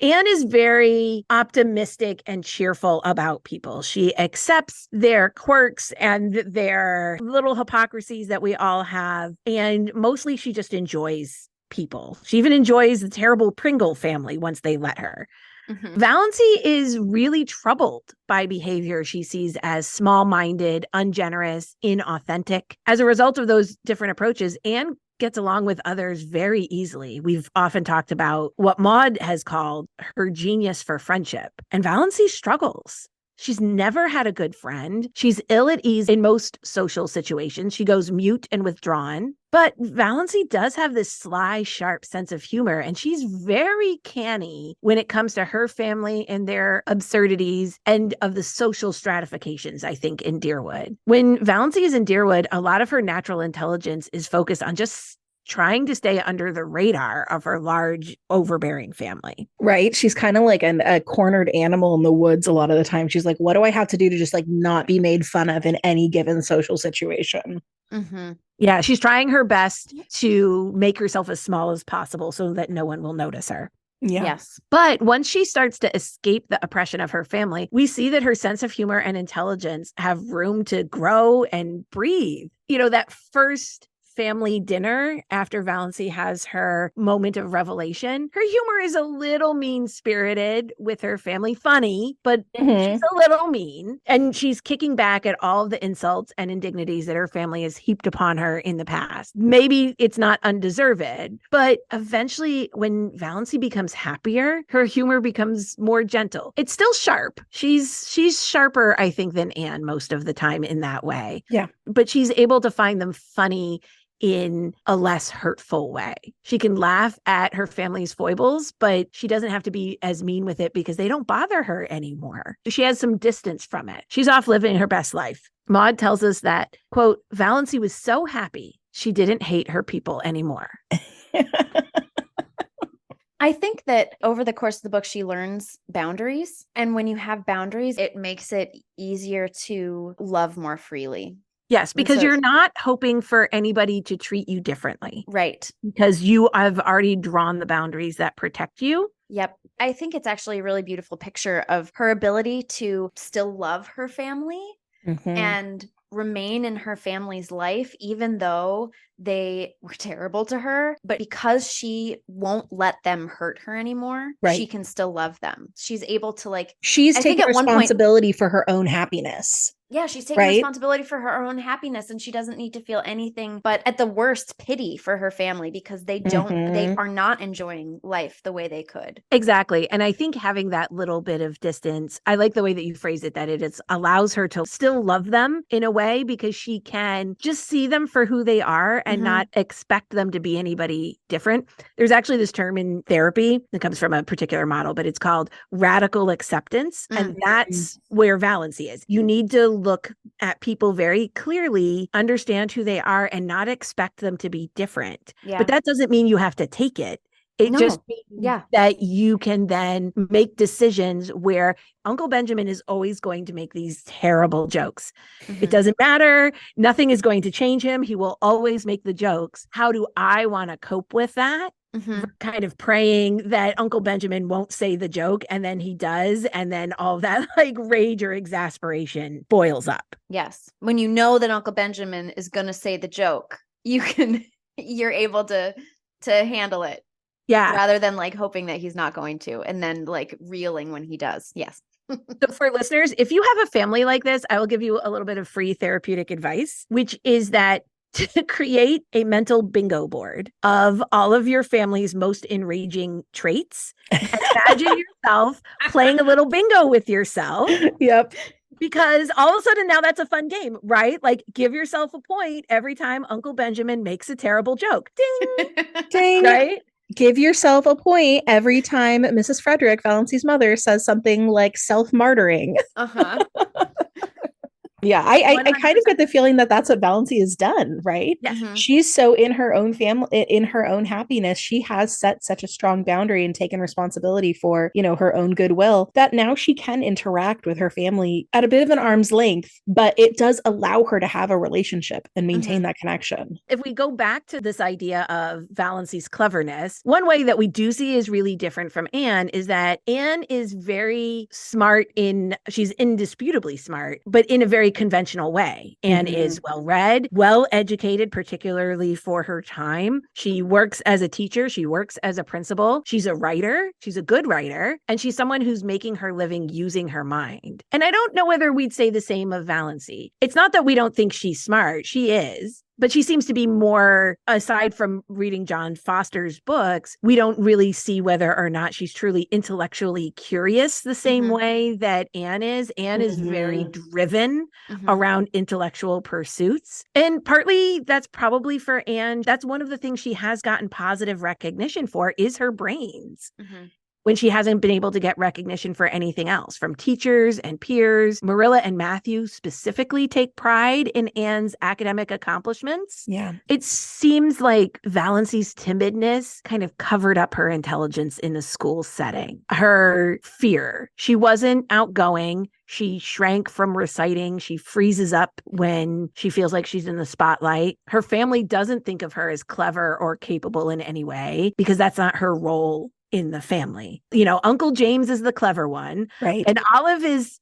Speaker 1: Anne is very optimistic and cheerful about people. She accepts their quirks and their little hypocrisies that we all have. And mostly she just enjoys people. She even enjoys the terrible Pringle family once they let her.
Speaker 2: Mm-hmm.
Speaker 1: Valancy is really troubled by behavior she sees as small-minded, ungenerous, inauthentic. As a result of those different approaches, Anne gets along with others very easily. We've often talked about what Maud has called her genius for friendship, and Valancy struggles. She's never had a good friend. She's ill at ease in most social situations. She goes mute and withdrawn. But Valancy does have this sly, sharp sense of humor, and she's very canny when it comes to her family and their absurdities and of the social stratifications, I think, in Deerwood. When Valancy is in Deerwood, a lot of her natural intelligence is focused on just trying to stay under the radar of her large, overbearing family.
Speaker 3: Right. She's kind of like a cornered animal in the woods a lot of the time. She's like, what do I have to do to just like not be made fun of in any given social situation?
Speaker 2: Mm-hmm.
Speaker 1: Yeah, she's trying her best to make herself as small as possible so that no one will notice her.
Speaker 3: Yeah.
Speaker 2: Yes.
Speaker 1: But once she starts to escape the oppression of her family, we see that her sense of humor and intelligence have room to grow and breathe. You know, that first family dinner after Valancy has her moment of revelation, her humor is a little mean-spirited with her family. Funny, but she's a little mean. And she's kicking back at all of the insults and indignities that her family has heaped upon her in the past. Maybe it's not undeserved, but eventually when Valancy becomes happier, her humor becomes more gentle. It's still sharp. She's sharper, I think, than Anne most of the time in that way.
Speaker 3: Yeah.
Speaker 1: But she's able to find them funny in a less hurtful way. She can laugh at her family's foibles, but she doesn't have to be as mean with it because they don't bother her anymore. She has some distance from it. She's off living her best life. Maud tells us that, quote, Valancy was so happy she didn't hate her people anymore.
Speaker 2: I think that over the course of the book, she learns boundaries. And when you have boundaries, it makes it easier to love more freely.
Speaker 1: Yes, because
Speaker 2: so,
Speaker 1: you're not hoping for anybody to treat you differently.
Speaker 2: Right.
Speaker 1: Because you have already drawn the boundaries that protect you.
Speaker 2: Yep. I think it's actually a really beautiful picture of her ability to still love her family and remain in her family's life, even though they were terrible to her. But because she won't let them hurt her anymore, she can still love them. She's able to
Speaker 3: she's taking responsibility for her own happiness.
Speaker 2: Yeah, she's taking responsibility for her own happiness, and she doesn't need to feel anything but at the worst pity for her family because they are not enjoying life the way they could.
Speaker 1: Exactly. And I think having that little bit of distance, I like the way that you phrase it, that it allows her to still love them in a way because she can just see them for who they are and not expect them to be anybody different. There's actually this term in therapy that comes from a particular model, but it's called radical acceptance. And that's where Valancy is. You need to look at people very clearly, understand who they are, and not expect them to be different. Yeah. But that doesn't mean you have to take it. It just means that you can then make decisions where Uncle Benjamin is always going to make these terrible jokes. It doesn't matter. Nothing is going to change him. He will always make the jokes. How do I want to cope with that? Kind of praying that Uncle Benjamin won't say the joke, and then he does, and then all of that rage or exasperation boils up.
Speaker 2: Yes. When you know that Uncle Benjamin is going to say the joke, you're able to handle it.
Speaker 1: Yeah.
Speaker 2: Rather than hoping that he's not going to, and then reeling when he does. Yes.
Speaker 1: So for listeners, if you have a family like this, I will give you a little bit of free therapeutic advice, which is that to create a mental bingo board of all of your family's most enraging traits. Imagine yourself playing a little bingo with yourself.
Speaker 3: Yep.
Speaker 1: Because all of a sudden now that's a fun game, right? Give yourself a point every time Uncle Benjamin makes a terrible joke. Ding!
Speaker 3: Ding!
Speaker 1: Right?
Speaker 3: Give yourself a point every time Mrs. Frederick, Valancy's mother, says something like self-martyring. Yeah, I kind of get the feeling that that's what Valency has done, right?
Speaker 1: Yeah.
Speaker 3: She's so in her own family, in her own happiness. She has set such a strong boundary and taken responsibility for, her own goodwill that now she can interact with her family at a bit of an arm's length, but it does allow her to have a relationship and maintain that connection.
Speaker 1: If we go back to this idea of Valency's cleverness, one way that we do see is really different from Anne is that Anne is very smart she's indisputably smart, but in a very conventional way. Anne is well-read, well-educated, particularly for her time. She works as a teacher. She works as a principal. She's a writer. She's a good writer. And she's someone who's making her living using her mind. And I don't know whether we'd say the same of Valency. It's not that we don't think she's smart. She is. But she seems to be more, aside from reading John Foster's books, we don't really see whether or not she's truly intellectually curious the same way that Anne is. Anne is very driven around intellectual pursuits. And partly that's probably for Anne. That's one of the things she has gotten positive recognition for is her brains. When she hasn't been able to get recognition for anything else from teachers and peers. Marilla and Matthew specifically take pride in Anne's academic accomplishments.
Speaker 3: Yeah.
Speaker 1: It seems like Valency's timidness kind of covered up her intelligence in the school setting. Her fear. She wasn't outgoing. She shrank from reciting. She freezes up when she feels like she's in the spotlight. Her family doesn't think of her as clever or capable in any way because that's not her role in the family. Uncle James is the clever one.
Speaker 3: Right.
Speaker 1: And Olive is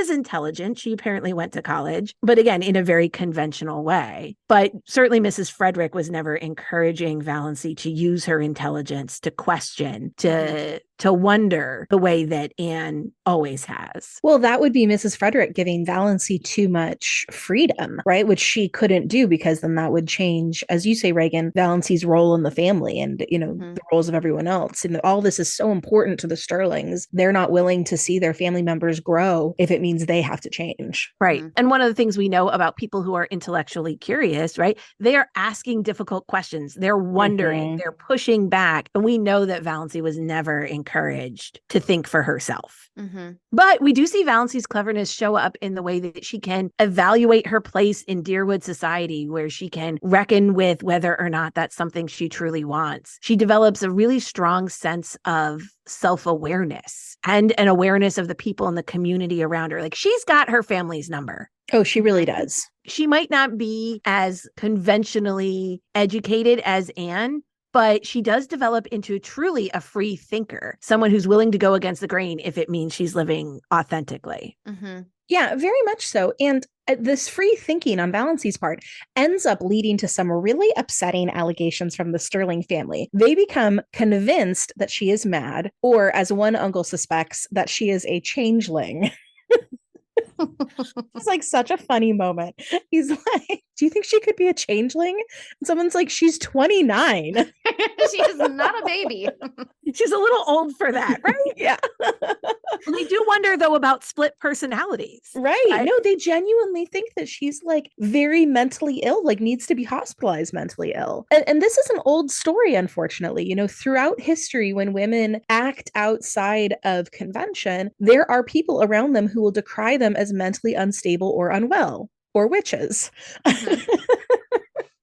Speaker 1: intelligent. She apparently went to college, but again, in a very conventional way. But certainly Mrs. Frederick was never encouraging Valency to use her intelligence to question, to wonder the way that Anne always has.
Speaker 3: Well, that would be Mrs. Frederick giving Valency too much freedom, right? Which she couldn't do because then that would change, as you say, Reagan, Valency's role in the family and, the roles of everyone else. And all this is so important to the Sterlings. They're not willing to see their family members grow if it means they have to change.
Speaker 1: Right. And one of the things we know about people who are intellectually curious, right? They are asking difficult questions. They're wondering, they're pushing back. And we know that Valency was never encouraged to think for herself. But we do see Valency's cleverness show up in the way that she can evaluate her place in Deerwood society, where she can reckon with whether or not that's something she truly wants. She develops a really strong sense of self-awareness and an awareness of the people in the community around her. Like she's got her family's number.
Speaker 3: Oh, she really does.
Speaker 1: She might not be as conventionally educated as Anne, but she does develop into truly a free thinker, someone who's willing to go against the grain if it means she's living authentically.
Speaker 3: Yeah, very much so. And this free thinking on Valency's part ends up leading to some really upsetting allegations from the Sterling family. They become convinced that she is mad, or as one uncle suspects, that she is a changeling. It's like such a funny moment. He's like, do you think she could be a changeling? And someone's like, she's 29.
Speaker 2: She is not a baby.
Speaker 1: She's a little old for that, right?
Speaker 3: Yeah.
Speaker 1: They do wonder, though, about split personalities.
Speaker 3: Right. No, they genuinely think that she's like very mentally ill, like needs to be hospitalized mentally ill. And this is an old story, unfortunately. Throughout history, when women act outside of convention, there are people around them who will decry them as mentally unstable or unwell or witches.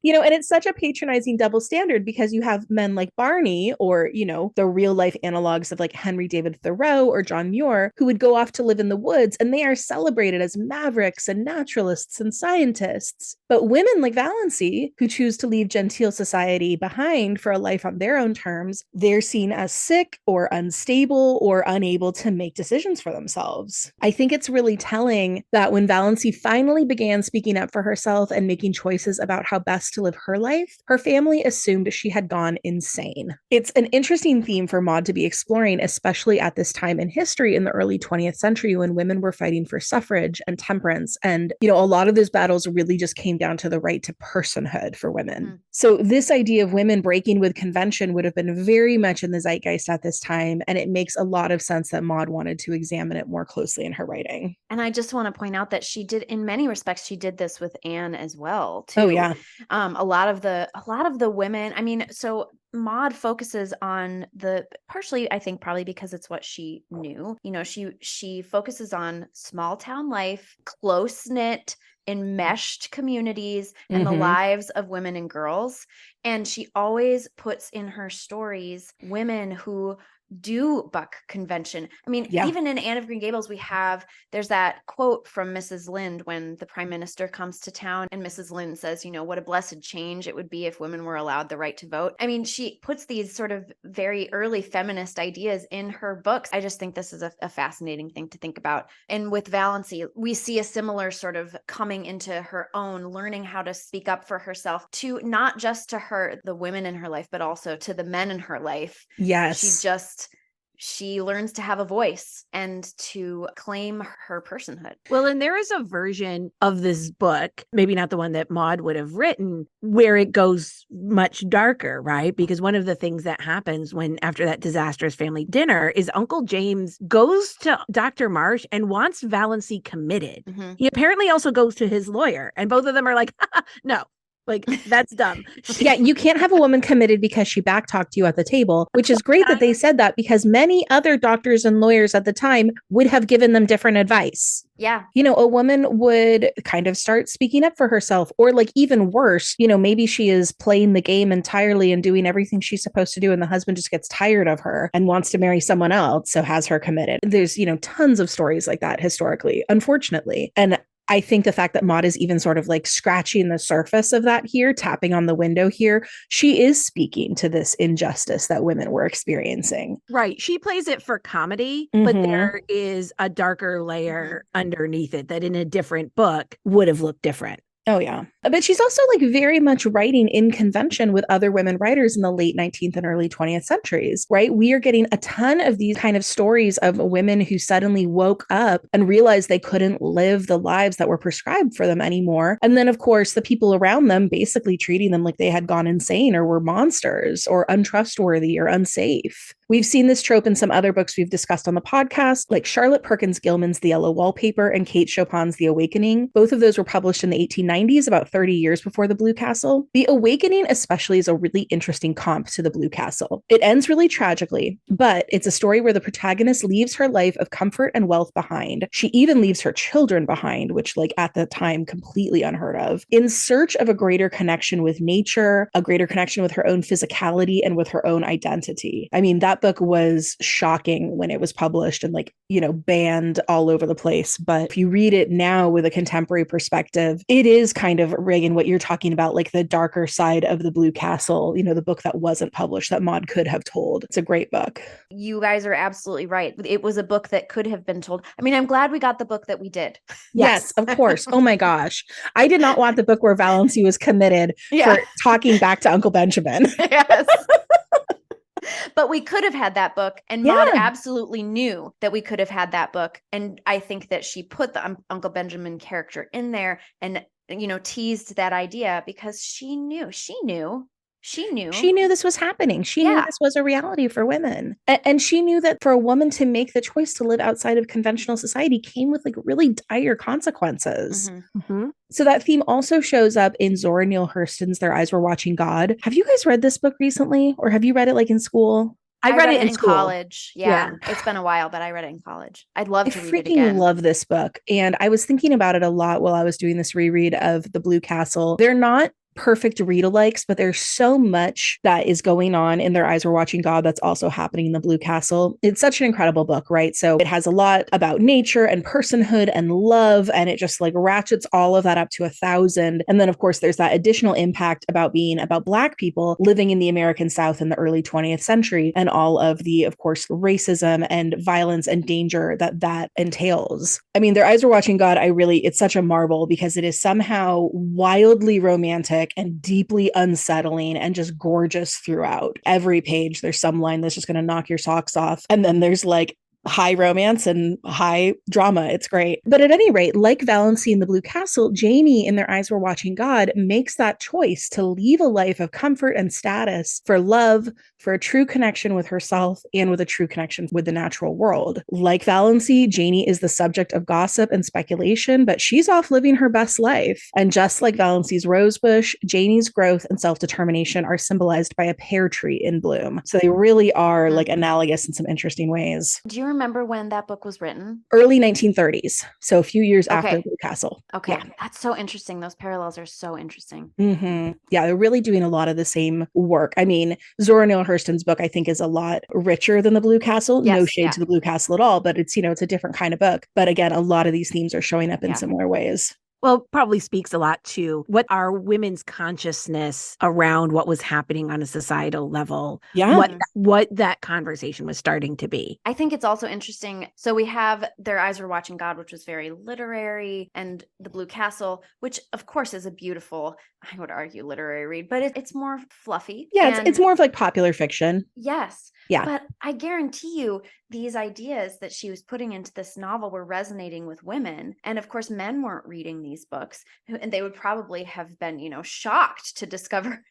Speaker 3: And it's such a patronizing double standard because you have men like Barney or, the real life analogs of like Henry David Thoreau or John Muir who would go off to live in the woods, and they are celebrated as mavericks and naturalists and scientists. But women like Valency, who choose to leave genteel society behind for a life on their own terms, they're seen as sick or unstable or unable to make decisions for themselves. I think it's really telling that when Valency finally began speaking up for herself and making choices about how best to live her life, her family assumed she had gone insane. It's an interesting theme for Maud to be exploring, especially at this time in history in the early 20th century when women were fighting for suffrage and temperance. And, a lot of those battles really just came down to the right to personhood for women. So this idea of women breaking with convention would have been very much in the zeitgeist at this time. And it makes a lot of sense that Maud wanted to examine it more closely in her writing.
Speaker 2: And I just want to point out that she did, in many respects, she did this with Anne as well, too.
Speaker 3: Oh, yeah.
Speaker 2: A lot of the women, so Maud focuses on partially, I think probably because it's what she knew, she focuses on small town life, close knit, enmeshed communities, and the lives of women and girls. And she always puts in her stories women who do buck convention. I mean, even in Anne of Green Gables, there's that quote from Mrs. Lynde when the prime minister comes to town, and Mrs. Lynde says, what a blessed change it would be if women were allowed the right to vote. I mean, she puts these sort of very early feminist ideas in her books. I just think this is a fascinating thing to think about. And with Valancy, we see a similar sort of coming into her own, learning how to speak up for herself, to not just to the women in her life, but also to the men in her life.
Speaker 3: Yes.
Speaker 2: She learns to have a voice and to claim her personhood.
Speaker 1: Well, and there is a version of this book, maybe not the one that Maud would have written, where it goes much darker, right? Because one of the things that happens after that disastrous family dinner is Uncle James goes to Dr. Marsh and wants Valancy committed. He apparently also goes to his lawyer, and both of them are like, no. Like, that's dumb.
Speaker 3: Yeah, you can't have a woman committed because she backtalked you at the table, which is great that they said that, because many other doctors and lawyers at the time would have given them different advice.
Speaker 2: Yeah.
Speaker 3: A woman would kind of start speaking up for herself, or like even worse, maybe she is playing the game entirely and doing everything she's supposed to do, and the husband just gets tired of her and wants to marry someone else, so has her committed. There's, tons of stories like that historically, unfortunately. And I think the fact that Maud is even sort of like scratching the surface of that here, tapping on the window here, she is speaking to this injustice that women were experiencing.
Speaker 1: Right. She plays it for comedy, but there is a darker layer underneath it that in a different book would have looked different.
Speaker 3: Oh, yeah. But she's also like very much writing in convention with other women writers in the late 19th and early 20th centuries, right? We are getting a ton of these kind of stories of women who suddenly woke up and realized they couldn't live the lives that were prescribed for them anymore. And then, of course, the people around them basically treating them like they had gone insane or were monsters or untrustworthy or unsafe. We've seen this trope in some other books we've discussed on the podcast, like Charlotte Perkins Gilman's The Yellow Wallpaper and Kate Chopin's The Awakening. Both of those were published in the 1890s, about 30 years before The Blue Castle. The Awakening especially is a really interesting comp to The Blue Castle. It ends really tragically, but it's a story where the protagonist leaves her life of comfort and wealth behind. She even leaves her children behind, which like at the time, completely unheard of, in search of a greater connection with nature, a greater connection with her own physicality and with her own identity. I mean, that book was shocking when it was published and banned all over the place. But if you read it now with a contemporary perspective, it is kind of, Reagan, what you're talking about, like the darker side of The Blue Castle, the book that wasn't published that Maud could have told. It's a great book.
Speaker 2: You guys are absolutely right. It was a book that could have been told. I mean, I'm glad we got the book that we did.
Speaker 3: Yes, of course. Oh my gosh. I did not want the book where Valancy was committed for talking back to Uncle Benjamin.
Speaker 2: Yes. But we could have had that book, and Maud absolutely knew that we could have had that book. And I think that she put the Uncle Benjamin character in there and, teased that idea because she knew
Speaker 3: this was happening. She knew this was a reality for women. And she knew that for a woman to make the choice to live outside of conventional society came with like really dire consequences. So that theme also shows up in Zora Neale Hurston's Their Eyes Were Watching God. Have you guys read this book recently, or have you read it like in school?
Speaker 2: I read it in college. Yeah. It's been a while, but I read it in college. I'd love to read it again. I freaking
Speaker 3: love this book. And I was thinking about it a lot while I was doing this reread of The Blue Castle. They're not perfect read-alikes, but there's so much that is going on in Their Eyes Were Watching God that's also happening in The Blue Castle. It's such an incredible book, right? So it has a lot about nature and personhood and love, and it just like ratchets all of that up to 1,000. And then, of course, there's that additional impact about being about Black people living in the American South in the early 20th century and all of the, of course, racism and violence and danger that entails. I mean, Their Eyes Were Watching God, it's such a marvel because it is somehow wildly romantic and deeply unsettling and just gorgeous throughout. Every page, there's some line that's just going to knock your socks off. And then there's like high romance and high drama. It's great. But at any rate, like Valancy in The Blue Castle, Jamie in Their Eyes Were Watching God makes that choice to leave a life of comfort and status for love, for a true connection with herself and with a true connection with the natural world. Like Valency, Janie is the subject of gossip and speculation, but she's off living her best life. And just like Valency's rosebush, Janie's growth and self-determination are symbolized by a pear tree in bloom. So they really are like analogous in some interesting ways.
Speaker 2: Do you remember when that book was written?
Speaker 3: Early 1930s. So a few years after Blue Castle.
Speaker 2: Okay.
Speaker 3: Yeah.
Speaker 2: That's so interesting. Those parallels are so interesting.
Speaker 3: Yeah, they're really doing a lot of the same work. I mean, Zora Neale Hurston's book, I think, is a lot richer than the Blue Castle.
Speaker 2: Yes,
Speaker 3: no shade to the Blue Castle at all, but it's, it's a different kind of book. But again, a lot of these themes are showing up in similar ways.
Speaker 1: Well, probably speaks a lot to what our women's consciousness around what was happening on a societal level, what that conversation was starting to be.
Speaker 2: I think it's also interesting. So we have Their Eyes Were Watching God, which was very literary, and The Blue Castle, which of course is a beautiful, I would argue, literary read, but it's more fluffy.
Speaker 3: Yeah, it's more of like popular fiction.
Speaker 2: Yes.
Speaker 3: Yeah.
Speaker 2: But I guarantee you these ideas that she was putting into this novel were resonating with women. And of course, men weren't reading these books, and they would probably have been, shocked to discover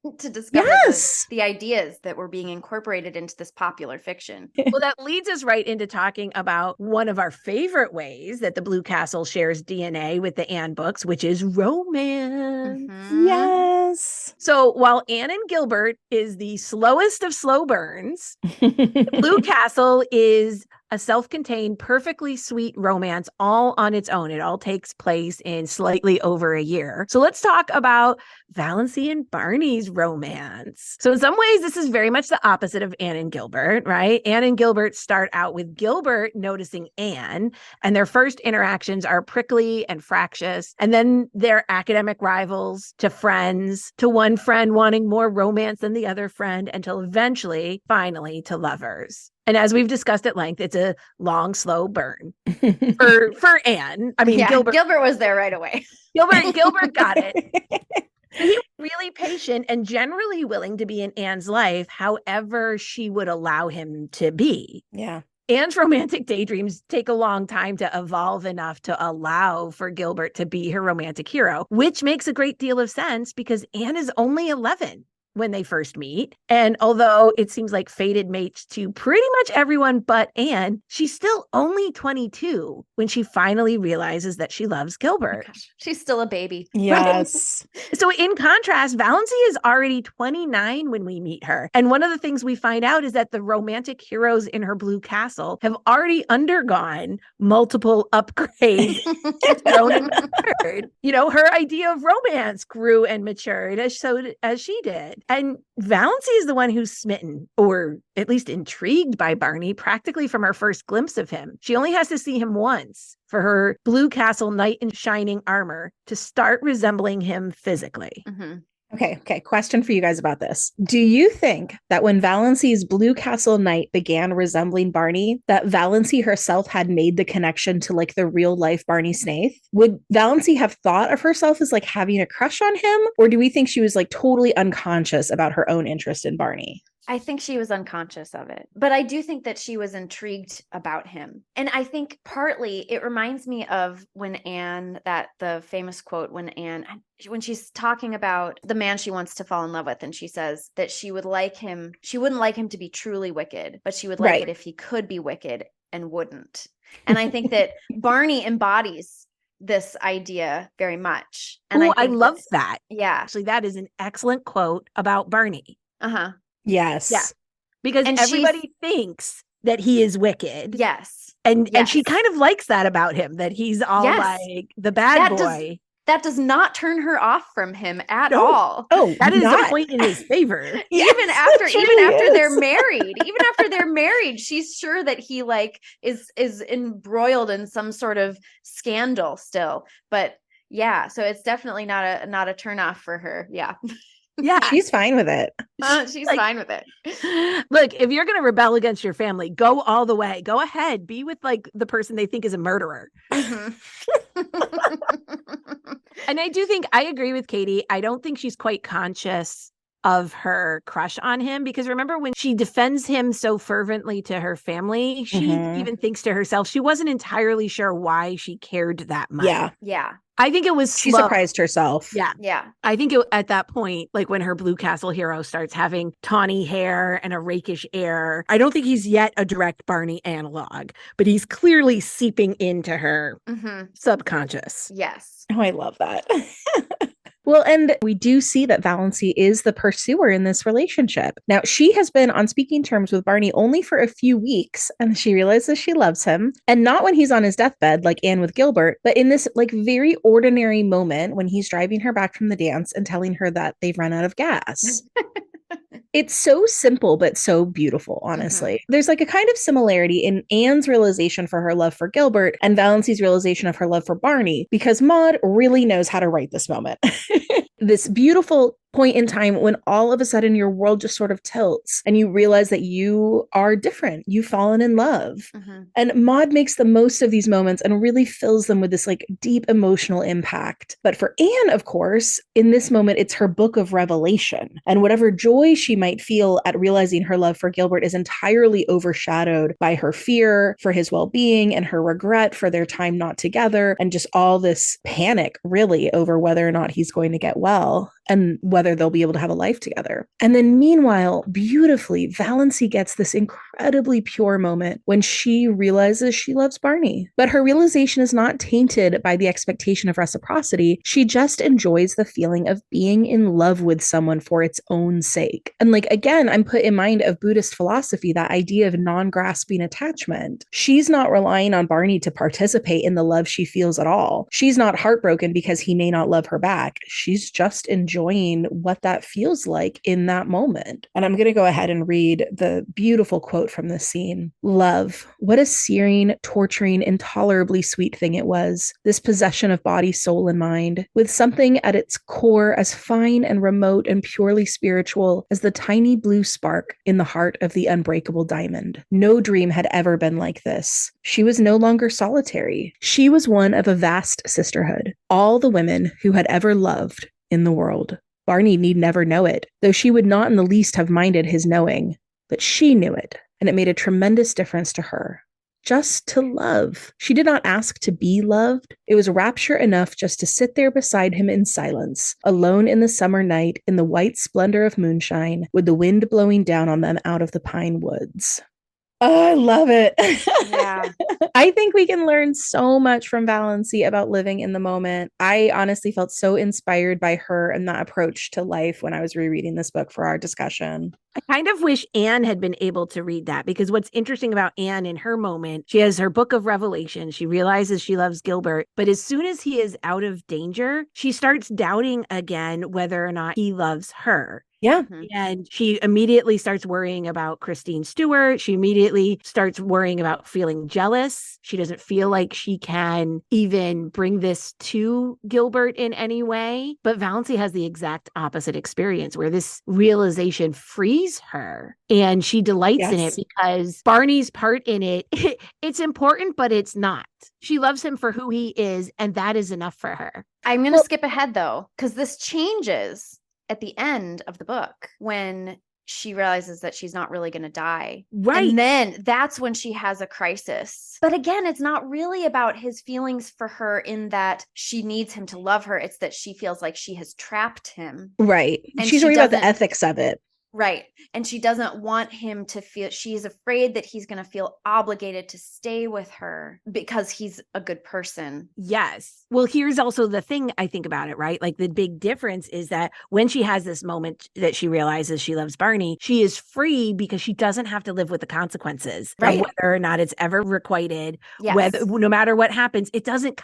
Speaker 2: the ideas that were being incorporated into this popular fiction.
Speaker 1: Well, that leads us right into talking about one of our favorite ways that the Blue Castle shares DNA with the Anne books, which is romance.
Speaker 3: Yes.
Speaker 1: So while Anne and Gilbert is the slowest of slow burns, Blue Castle is a self-contained, perfectly sweet romance all on its own. It all takes place in slightly over a year. So let's talk about Valency and Barney's romance. So in some ways, this is very much the opposite of Anne and Gilbert, right? Anne and Gilbert start out with Gilbert noticing Anne, and their first interactions are prickly and fractious. And then they're academic rivals to friends, to one friend wanting more romance than the other friend, until eventually, finally, to lovers. And as we've discussed at length, it's a long, slow burn for Anne. I mean, Gilbert
Speaker 2: was there right away.
Speaker 1: Gilbert got it. He was really patient and generally willing to be in Anne's life, however she would allow him to be.
Speaker 3: Yeah.
Speaker 1: Anne's romantic daydreams take a long time to evolve enough to allow for Gilbert to be her romantic hero, which makes a great deal of sense because Anne is only 11 when they first meet. And although it seems like fated mates to pretty much everyone but Anne, she's still only 22 when she finally realizes that she loves Gilbert.
Speaker 2: Oh, she's still a baby.
Speaker 3: Yes.
Speaker 1: Right? So in contrast, Valency is already 29 when we meet her. And one of the things we find out is that the romantic heroes in her Blue Castle have already undergone multiple upgrades. Grown and matured. Her idea of romance grew and matured as she did. And Valency is the one who's smitten, or at least intrigued by Barney, practically from her first glimpse of him. She only has to see him once for her Blue Castle knight in shining armor to start resembling him physically.
Speaker 2: Mm-hmm.
Speaker 3: Okay. Question for you guys about this. Do you think that when Valency's Blue Castle knight began resembling Barney, that Valency herself had made the connection to like the real life Barney Snaith? Would Valency have thought of herself as like having a crush on him? Or do we think she was like totally unconscious about her own interest in Barney?
Speaker 2: I think she was unconscious of it, but I do think that she was intrigued about him. And I think partly it reminds me of when Anne, the famous quote when she's talking about the man she wants to fall in love with, and she says that she wouldn't like him to be truly wicked, but she would like it if he could be wicked and wouldn't. And I think that Barney embodies this idea very much. And
Speaker 1: I love that.
Speaker 2: Yeah.
Speaker 1: Actually, that is an excellent quote about Barney.
Speaker 2: Uh-huh.
Speaker 3: Yes.
Speaker 1: Yeah. Because everybody thinks that he is wicked.
Speaker 2: Yes.
Speaker 1: And she kind of likes that about him, that he's all like the bad boy.
Speaker 2: That does not turn her off from him at all.
Speaker 3: Oh,
Speaker 1: that is a point in his favor.
Speaker 2: Even after they're married, she's sure that he is embroiled in some sort of scandal still. But yeah, so it's definitely not a turn off for her. Yeah.
Speaker 1: Yeah.
Speaker 3: She's fine with it.
Speaker 2: She's fine with it.
Speaker 1: Look, if you're going to rebel against your family, go all the way. Go ahead. Be with the person they think is a murderer.
Speaker 2: Mm-hmm.
Speaker 1: And I do think I agree with Katie. I don't think she's quite conscious of her crush on him, because remember when she defends him so fervently to her family, she even thinks to herself she wasn't entirely sure why she cared that much.
Speaker 2: Yeah.
Speaker 1: I think it was
Speaker 3: She
Speaker 1: slow.
Speaker 3: surprised herself.
Speaker 2: Yeah.
Speaker 1: I think at that point, like when her Blue Castle hero starts having tawny hair and a rakish air, I don't think he's yet a direct Barney analog, but he's clearly seeping into her subconscious.
Speaker 2: Yes.
Speaker 3: Oh, I love that. Well, and we do see that Valancy is the pursuer in this relationship. Now, she has been on speaking terms with Barney only for a few weeks, and she realizes she loves him. And not when he's on his deathbed, like Anne with Gilbert, but in this like very ordinary moment when he's driving her back from the dance and telling her that they've run out of gas. It's so simple, but so beautiful, honestly. There's like a kind of similarity in Anne's realization for her love for Gilbert and Valancy's realization of her love for Barney, because Maud really knows how to write this moment. This beautiful point in time when all of a sudden your world just sort of tilts and you realize that you are different. You've fallen in love. And Maud makes the most of these moments and really fills them with this like deep emotional impact. But for Anne, of course, in this moment, it's her book of revelation. And whatever joy she might feel at realizing her love for Gilbert is entirely overshadowed by her fear for his well-being and her regret for their time not together and just all this panic really over whether or not he's going to get well and whether they'll be able to have a life together. And then meanwhile, beautifully, Valancy gets this incredibly pure moment when she realizes she loves Barney. But her realization is not tainted by the expectation of reciprocity. She just enjoys the feeling of being in love with someone for its own sake. And like, again, I'm put in mind of Buddhist philosophy, that idea of non-grasping attachment. She's not relying on Barney to participate in the love she feels at all. She's not heartbroken because he may not love her back. She's just enjoying what that feels like in that moment. And I'm going to go ahead and read the beautiful quote from this scene. Love, what a searing, torturing, intolerably sweet thing it was. This possession of body, soul, and mind, with something at its core as fine and remote and purely spiritual as the tiny blue spark in the heart of the unbreakable diamond. No dream had ever been like this. She was no longer solitary. She was one of a vast sisterhood. All the women who had ever loved in the world. Barney need never know it, though she would not in the least have minded his knowing. But she knew it, and it made a tremendous difference to her. Just to love. She did not ask to be loved. It was rapture enough just to sit there beside him in silence, alone in the summer night, in the white splendor of moonshine, with the wind blowing down on them out of the pine woods. Oh, I love it.
Speaker 2: Yeah.
Speaker 3: I think we can learn so much from Valancy about living in the moment. I honestly felt so inspired by her and that approach to life when I was rereading this book for our discussion.
Speaker 1: I kind of wish Anne had been able to read that, because what's interesting about Anne in her moment, she has her book of revelation. She realizes she loves Gilbert, but as soon as he is out of danger, she starts doubting again whether or not he loves her.
Speaker 3: Yeah.
Speaker 1: And she immediately starts worrying about Christine Stewart. She immediately starts worrying about feeling jealous. She doesn't feel like she can even bring this to Gilbert in any way. But Valancy has the exact opposite experience, where this realization frees her and she delights in it, because Barney's part in it, it's important, but it's not. She loves him for who he is, and that is enough for her.
Speaker 2: I'm going to skip ahead though, because this changes at the end of the book when she realizes that she's not really going to die.
Speaker 1: Right.
Speaker 2: And then that's when she has a crisis. But again, it's not really about his feelings for her in that she needs him to love her. It's that she feels like she has trapped him.
Speaker 3: Right.
Speaker 2: And
Speaker 3: she's worried about the ethics of it.
Speaker 2: Right. And she doesn't want him to feel, she's afraid that he's going to feel obligated to stay with her because he's a good person.
Speaker 1: Yes. Well, here's also the thing I think about it, right? Like the big difference is that when she has this moment that she realizes she loves Barney, she is free because she doesn't have to live with the consequences of whether or not it's ever requited.
Speaker 2: Yes.
Speaker 1: Whether, no matter what happens, it doesn't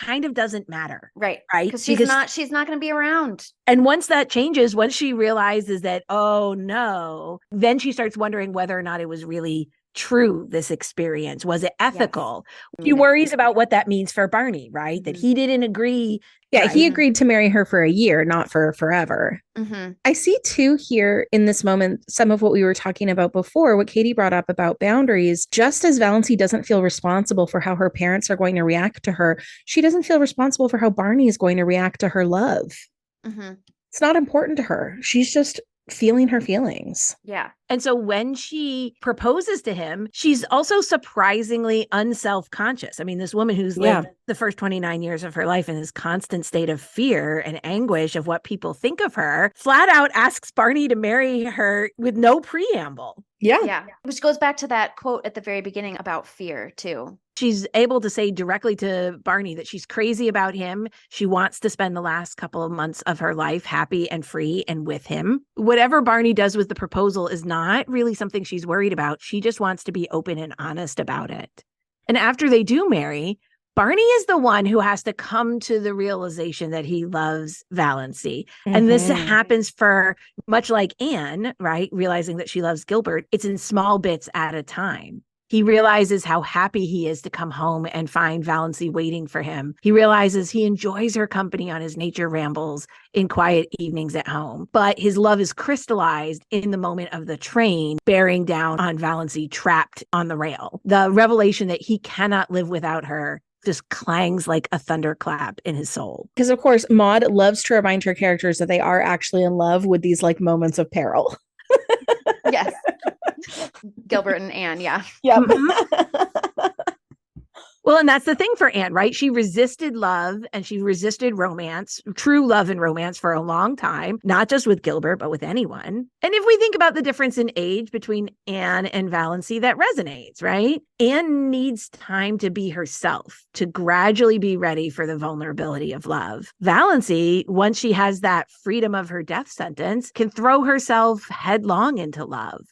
Speaker 1: matter.
Speaker 2: Right.
Speaker 1: Right.
Speaker 2: Because she's not going to be around.
Speaker 1: And once that changes, once she realizes that, oh no, then she starts wondering whether or not it was really true, this experience. Was it ethical? Yes. She worries about what that means for Barney, right? That he didn't agree.
Speaker 3: Yeah,
Speaker 1: right?
Speaker 3: He agreed to marry her for a year, not for forever. I see too here in this moment some of what we were talking about before, what Katie brought up about boundaries. Just as Valancy doesn't feel responsible for how her parents are going to react to her, she doesn't feel responsible for how Barney is going to react to her love. It's not important to her. She's just feeling her feelings.
Speaker 2: Yeah.
Speaker 1: And so when she proposes to him, she's also surprisingly unself-conscious. I mean, this woman who's lived the first 29 years of her life in this constant state of fear and anguish of what people think of her, flat out asks Barney to marry her with no preamble.
Speaker 2: Yeah. Which goes back to that quote at the very beginning about fear too.
Speaker 1: She's able to say directly to Barney that she's crazy about him. She wants to spend the last couple of months of her life happy and free and with him. Whatever Barney does with the proposal is not really something she's worried about. She just wants to be open and honest about it. And after they do marry, Barney is the one who has to come to the realization that he loves Valancy. And this happens for, much like Anne, right? Realizing that she loves Gilbert. It's in small bits at a time. He realizes how happy he is to come home and find Valancy waiting for him. He realizes he enjoys her company on his nature rambles in quiet evenings at home. But his love is crystallized in the moment of the train bearing down on Valancy trapped on the rail. The revelation that he cannot live without her just clangs like a thunderclap in his soul.
Speaker 3: Because, of course, Maud loves to remind her characters that they are actually in love with these like moments of peril.
Speaker 2: Yes. Gilbert and Anne, yeah.
Speaker 3: Yep.
Speaker 1: Well, and that's the thing for Anne, right? She resisted love and she resisted romance, true love and romance for a long time, not just with Gilbert, but with anyone. And if we think about the difference in age between Anne and Valancy, that resonates, right? Anne needs time to be herself, to gradually be ready for the vulnerability of love. Valancy, once she has that freedom of her death sentence, can throw herself headlong into love.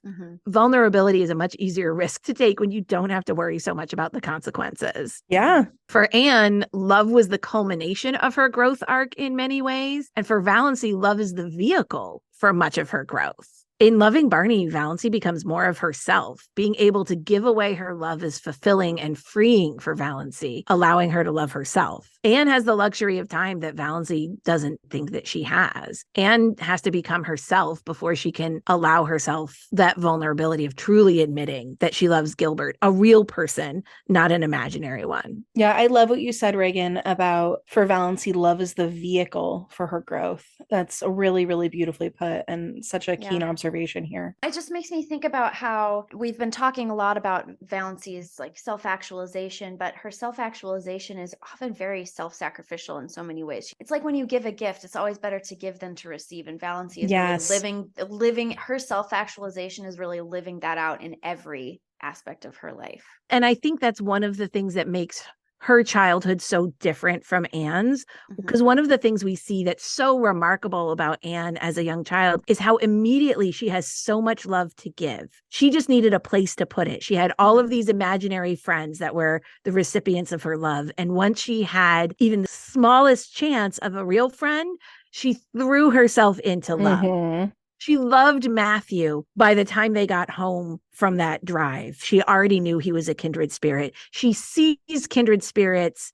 Speaker 1: Vulnerability is a much easier risk to take when you don't have to worry so much about the consequences.
Speaker 3: Yeah.
Speaker 1: For Anne, love was the culmination of her growth arc in many ways. And for Valancy, love is the vehicle for much of her growth. In loving Barney, Valancy becomes more of herself. Being able to give away her love is fulfilling and freeing for Valancy, allowing her to love herself. Anne has the luxury of time that Valancy doesn't think that she has. Anne has to become herself before she can allow herself that vulnerability of truly admitting that she loves Gilbert, a real person, not an imaginary one.
Speaker 3: Yeah, I love what you said, Reagan, about for Valancy, love is the vehicle for her growth. That's really, really beautifully put and such a keen observation here.
Speaker 2: It just makes me think about how we've been talking a lot about Valancy's like self-actualization, but her self-actualization is often very self-sacrificial in so many ways. It's like when you give a gift, it's always better to give than to receive. And Valancy is really living her self-actualization is really living that out in every aspect of her life.
Speaker 1: And I think that's one of the things that makes her childhood so different from Anne's, because one of the things we see that's so remarkable about Anne as a young child is how immediately she has so much love to give. She just needed a place to put it. She had all of these imaginary friends that were the recipients of her love. And once she had even the smallest chance of a real friend, she threw herself into love. She loved Matthew by the time they got home from that drive. She already knew he was a kindred spirit. She sees kindred spirits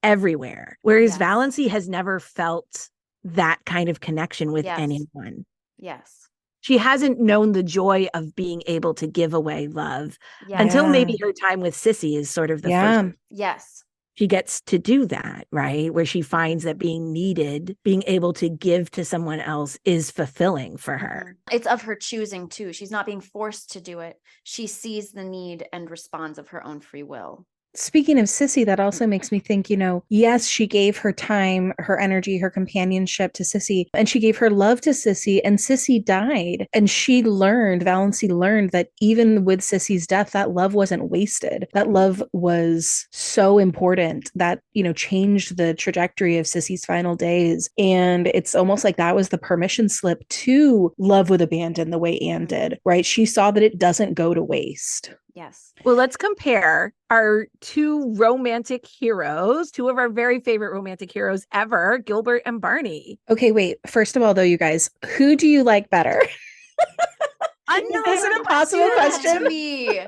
Speaker 1: everywhere, whereas Valancy has never felt that kind of connection with anyone.
Speaker 2: Yes.
Speaker 1: She hasn't known the joy of being able to give away love until maybe her time with Sissy is sort of the first.
Speaker 2: Yes.
Speaker 1: She gets to do that, right? Where she finds that being needed, being able to give to someone else is fulfilling for her.
Speaker 2: It's of her choosing too. She's not being forced to do it. She sees the need and responds of her own free will.
Speaker 3: Speaking of Sissy, that also makes me think, yes, she gave her time, her energy, her companionship to Sissy, and she gave her love to Sissy, and Sissy died. And Valancy learned that even with Sissy's death, that love wasn't wasted. That love was so important that, changed the trajectory of Sissy's final days. And it's almost like that was the permission slip to love with abandon the way Anne did, right? She saw that it doesn't go to waste.
Speaker 2: Yes.
Speaker 1: Well, let's compare our two romantic heroes, two of our very favorite romantic heroes ever, Gilbert and Barney.
Speaker 3: Okay, wait. First of all, though, you guys, who do you like better? Is this an impossible question?
Speaker 2: To me.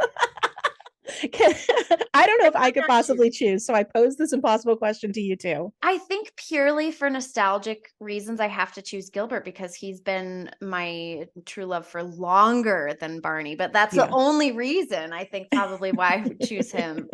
Speaker 3: I don't know if I could possibly choose, so I posed this impossible question to you too.
Speaker 2: I think purely for nostalgic reasons, I have to choose Gilbert because he's been my true love for longer than Barney. But that's the only reason I think probably why I would choose him.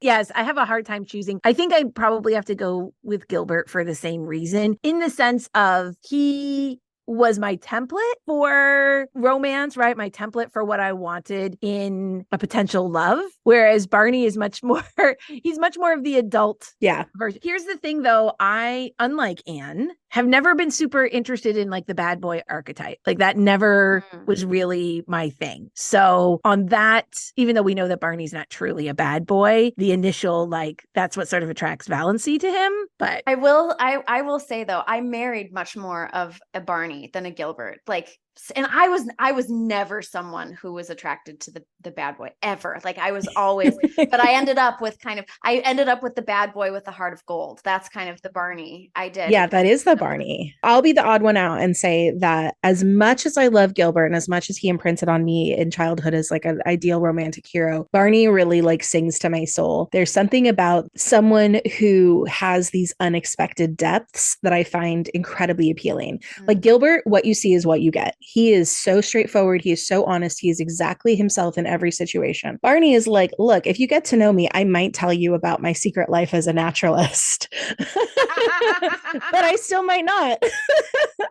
Speaker 1: Yes, I have a hard time choosing. I think I probably have to go with Gilbert for the same reason, in the sense of he was my template for romance, right? My template for what I wanted in a potential love. Whereas Barney is much more, he's much more of the adult version. Here's the thing though, I, unlike Anne, have never been super interested in like the bad boy archetype. Like that never was really my thing. So on that, even though we know that Barney's not truly a bad boy, the initial, like, that's what sort of attracts Valency to him. But
Speaker 2: I will say though, I married much more of a Barney than a Gilbert. Like, and I was never someone who was attracted to the bad boy ever. Like I was always, but I ended up with the bad boy with the heart of gold. That's kind of the Barney I did.
Speaker 3: Yeah, that is the Barney. I'll be the odd one out and say that as much as I love Gilbert and as much as he imprinted on me in childhood as like an ideal romantic hero, Barney really like sings to my soul. There's something about someone who has these unexpected depths that I find incredibly appealing. Like Gilbert, what you see is what you get. He is so straightforward. He is so honest. He is exactly himself in every situation. Barney is like, look, if you get to know me, I might tell you about my secret life as a naturalist, but I still might not.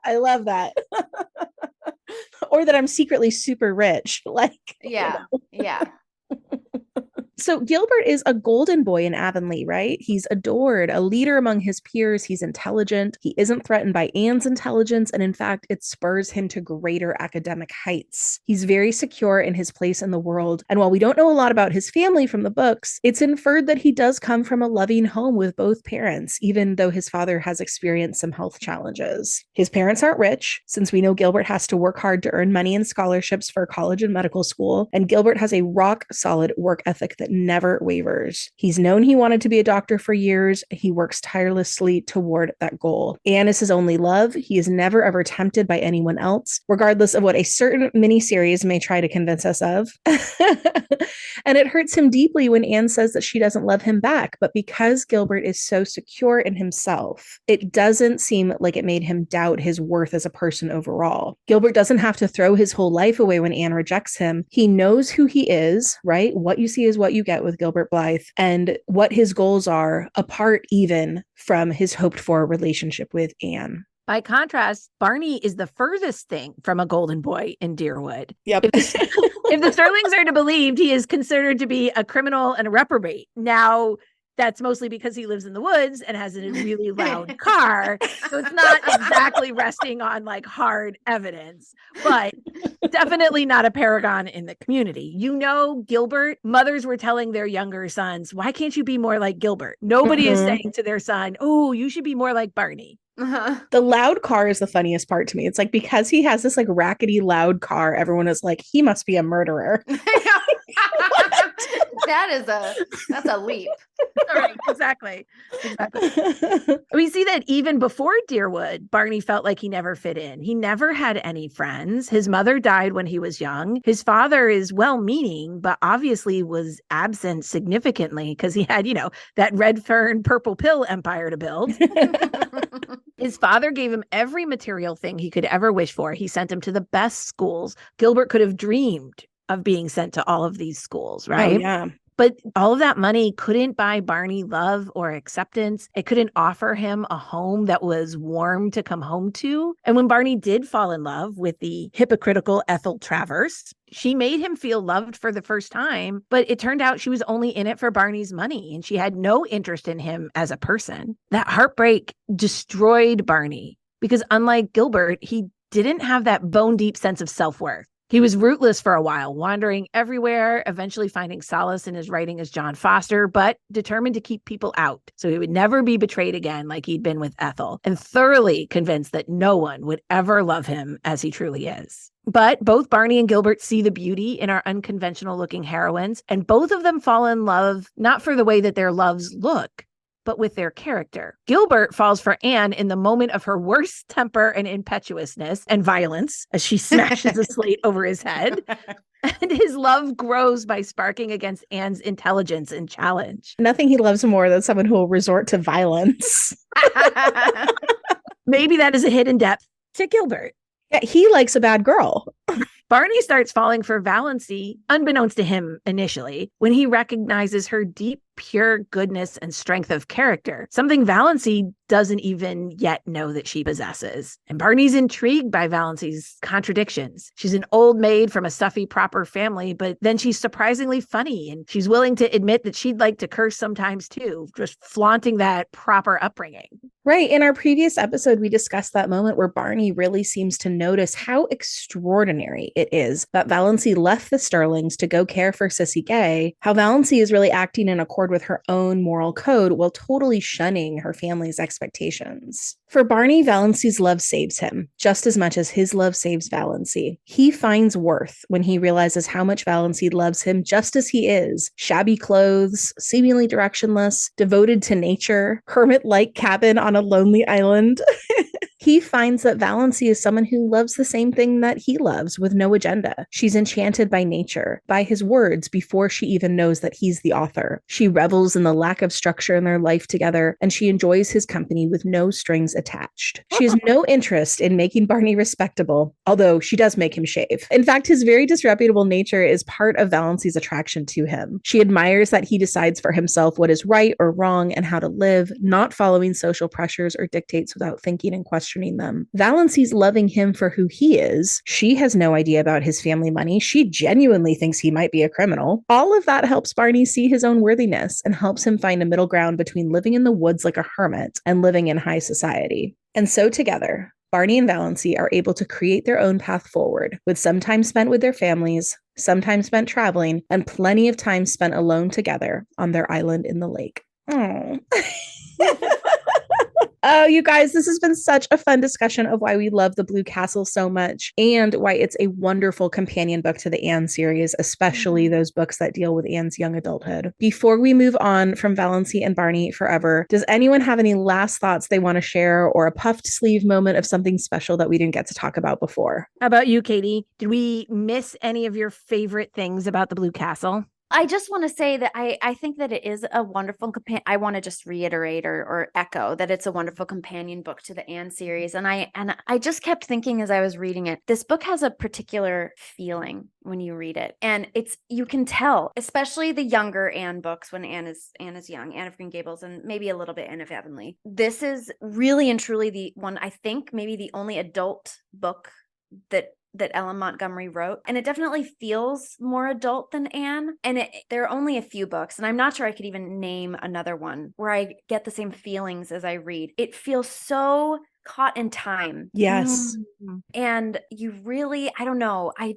Speaker 3: I love that. Or that I'm secretly super rich. Like,
Speaker 2: yeah.
Speaker 3: So Gilbert is a golden boy in Avonlea, right? He's adored, a leader among his peers. He's intelligent. He isn't threatened by Anne's intelligence. And in fact, it spurs him to greater academic heights. He's very secure in his place in the world. And while we don't know a lot about his family from the books, it's inferred that he does come from a loving home with both parents, even though his father has experienced some health challenges. His parents aren't rich, since we know Gilbert has to work hard to earn money and scholarships for college and medical school. And Gilbert has a rock solid work ethic that never wavers. He's known he wanted to be a doctor for years. He works tirelessly toward that goal. Anne is his only love. He is never ever tempted by anyone else, regardless of what a certain miniseries may try to convince us of. And it hurts him deeply when Anne says that she doesn't love him back. But because Gilbert is so secure in himself, it doesn't seem like it made him doubt his worth as a person overall. Gilbert doesn't have to throw his whole life away when Anne rejects him. He knows who he is, right? What you see is what you get with Gilbert Blythe, and what his goals are, apart even from his hoped for relationship with Anne.
Speaker 1: By contrast, Barney is the furthest thing from a golden boy in Deerwood.
Speaker 3: Yep.
Speaker 1: If the Sterlings are to be believed, he is considered to be a criminal and a reprobate. Now, that's mostly because he lives in the woods and has a really loud car. So it's not exactly resting on like hard evidence, but definitely not a paragon in the community. You know, Gilbert, mothers were telling their younger sons, why can't you be more like Gilbert? Nobody is saying to their son, oh, you should be more like Barney.
Speaker 3: The loud car is the funniest part to me. It's like, because he has this like rackety loud car, everyone is like, he must be a murderer.
Speaker 2: That's a leap.
Speaker 1: Right, exactly. We see that even before Deerwood, Barney felt like he never fit in. He never had any friends. His mother died when he was young. His father is well-meaning, but obviously was absent significantly because he had, that red fern purple pill empire to build. His father gave him every material thing he could ever wish for. He sent him to the best schools. Gilbert could have dreamed of being sent to all of these schools, right?
Speaker 3: Oh, yeah.
Speaker 1: But all of that money couldn't buy Barney love or acceptance. It couldn't offer him a home that was warm to come home to. And when Barney did fall in love with the hypocritical Ethel Travers, she made him feel loved for the first time. But it turned out she was only in it for Barney's money, and she had no interest in him as a person. That heartbreak destroyed Barney because, unlike Gilbert, he didn't have that bone deep sense of self-worth. He was rootless for a while, wandering everywhere, eventually finding solace in his writing as John Foster, but determined to keep people out so he would never be betrayed again like he'd been with Ethel, and thoroughly convinced that no one would ever love him as he truly is. But both Barney and Gilbert see the beauty in our unconventional looking heroines, and both of them fall in love, not for the way that their loves look, but with their character. Gilbert falls for Anne in the moment of her worst temper and impetuousness and violence as she smashes a slate over his head. And his love grows by sparking against Anne's intelligence and challenge.
Speaker 3: Nothing he loves more than someone who will resort to violence.
Speaker 1: Maybe that is a hidden depth to Gilbert.
Speaker 3: Yeah, he likes a bad girl.
Speaker 1: Barney starts falling for Valancy, unbeknownst to him initially, when he recognizes her deep, pure goodness and strength of character, something Valancy doesn't even yet know that she possesses. And Barney's intrigued by Valancy's contradictions. She's an old maid from a stuffy, proper family, but then she's surprisingly funny, and she's willing to admit that she'd like to curse sometimes too, just flaunting that proper upbringing.
Speaker 3: Right. In our previous episode, we discussed that moment where Barney really seems to notice how extraordinary it is that Valancy left the Sterlings to go care for Sissy Gay, how Valancy is really acting in accord with her own moral code while totally shunning her family's expectations. For Barney, Valancy's love saves him, just as much as his love saves Valancy. He finds worth when he realizes how much Valancy loves him just as he is. Shabby clothes, seemingly directionless, devoted to nature, hermit-like cabin on a lonely island. He finds that Valancy is someone who loves the same thing that he loves with no agenda. She's enchanted by nature, by his words before she even knows that he's the author. She revels in the lack of structure in their life together, and she enjoys his company with no strings attached. She has no interest in making Barney respectable, although she does make him shave. In fact, his very disreputable nature is part of Valancy's attraction to him. She admires that he decides for himself what is right or wrong and how to live, not following social pressures or dictates without thinking and questioning them. Valancy's loving him for who he is. She has no idea about his family money. She genuinely thinks he might be a criminal. All of that helps Barney see his own worthiness and helps him find a middle ground between living in the woods like a hermit and living in high society. And so together, Barney and Valancy are able to create their own path forward, with some time spent with their families, some time spent traveling, and plenty of time spent alone together on their island in the lake. Oh. Oh, you guys, this has been such a fun discussion of why we love The Blue Castle so much and why it's a wonderful companion book to the Anne series, especially those books that deal with Anne's young adulthood. Before we move on from Valancy and Barney forever, does anyone have any last thoughts they want to share or a puffed sleeve moment of something special that we didn't get to talk about before?
Speaker 1: How about you, Katie? Did we miss any of your favorite things about The Blue Castle?
Speaker 2: I just want to say that I think that it is a wonderful companion. I want to just reiterate or echo that it's a wonderful companion book to the Anne series. And I just kept thinking as I was reading it, this book has a particular feeling when you read it. And you can tell, especially the younger Anne books when Anne is young, Anne of Green Gables, and maybe a little bit Anne of Avonlea. This is really and truly the one, I think, maybe the only adult book that Ellen Montgomery wrote. And it definitely feels more adult than Anne. And there are only a few books, and I'm not sure I could even name another one where I get the same feelings as I read. It feels so caught in time.
Speaker 3: Yes.
Speaker 2: And you really, I don't know, I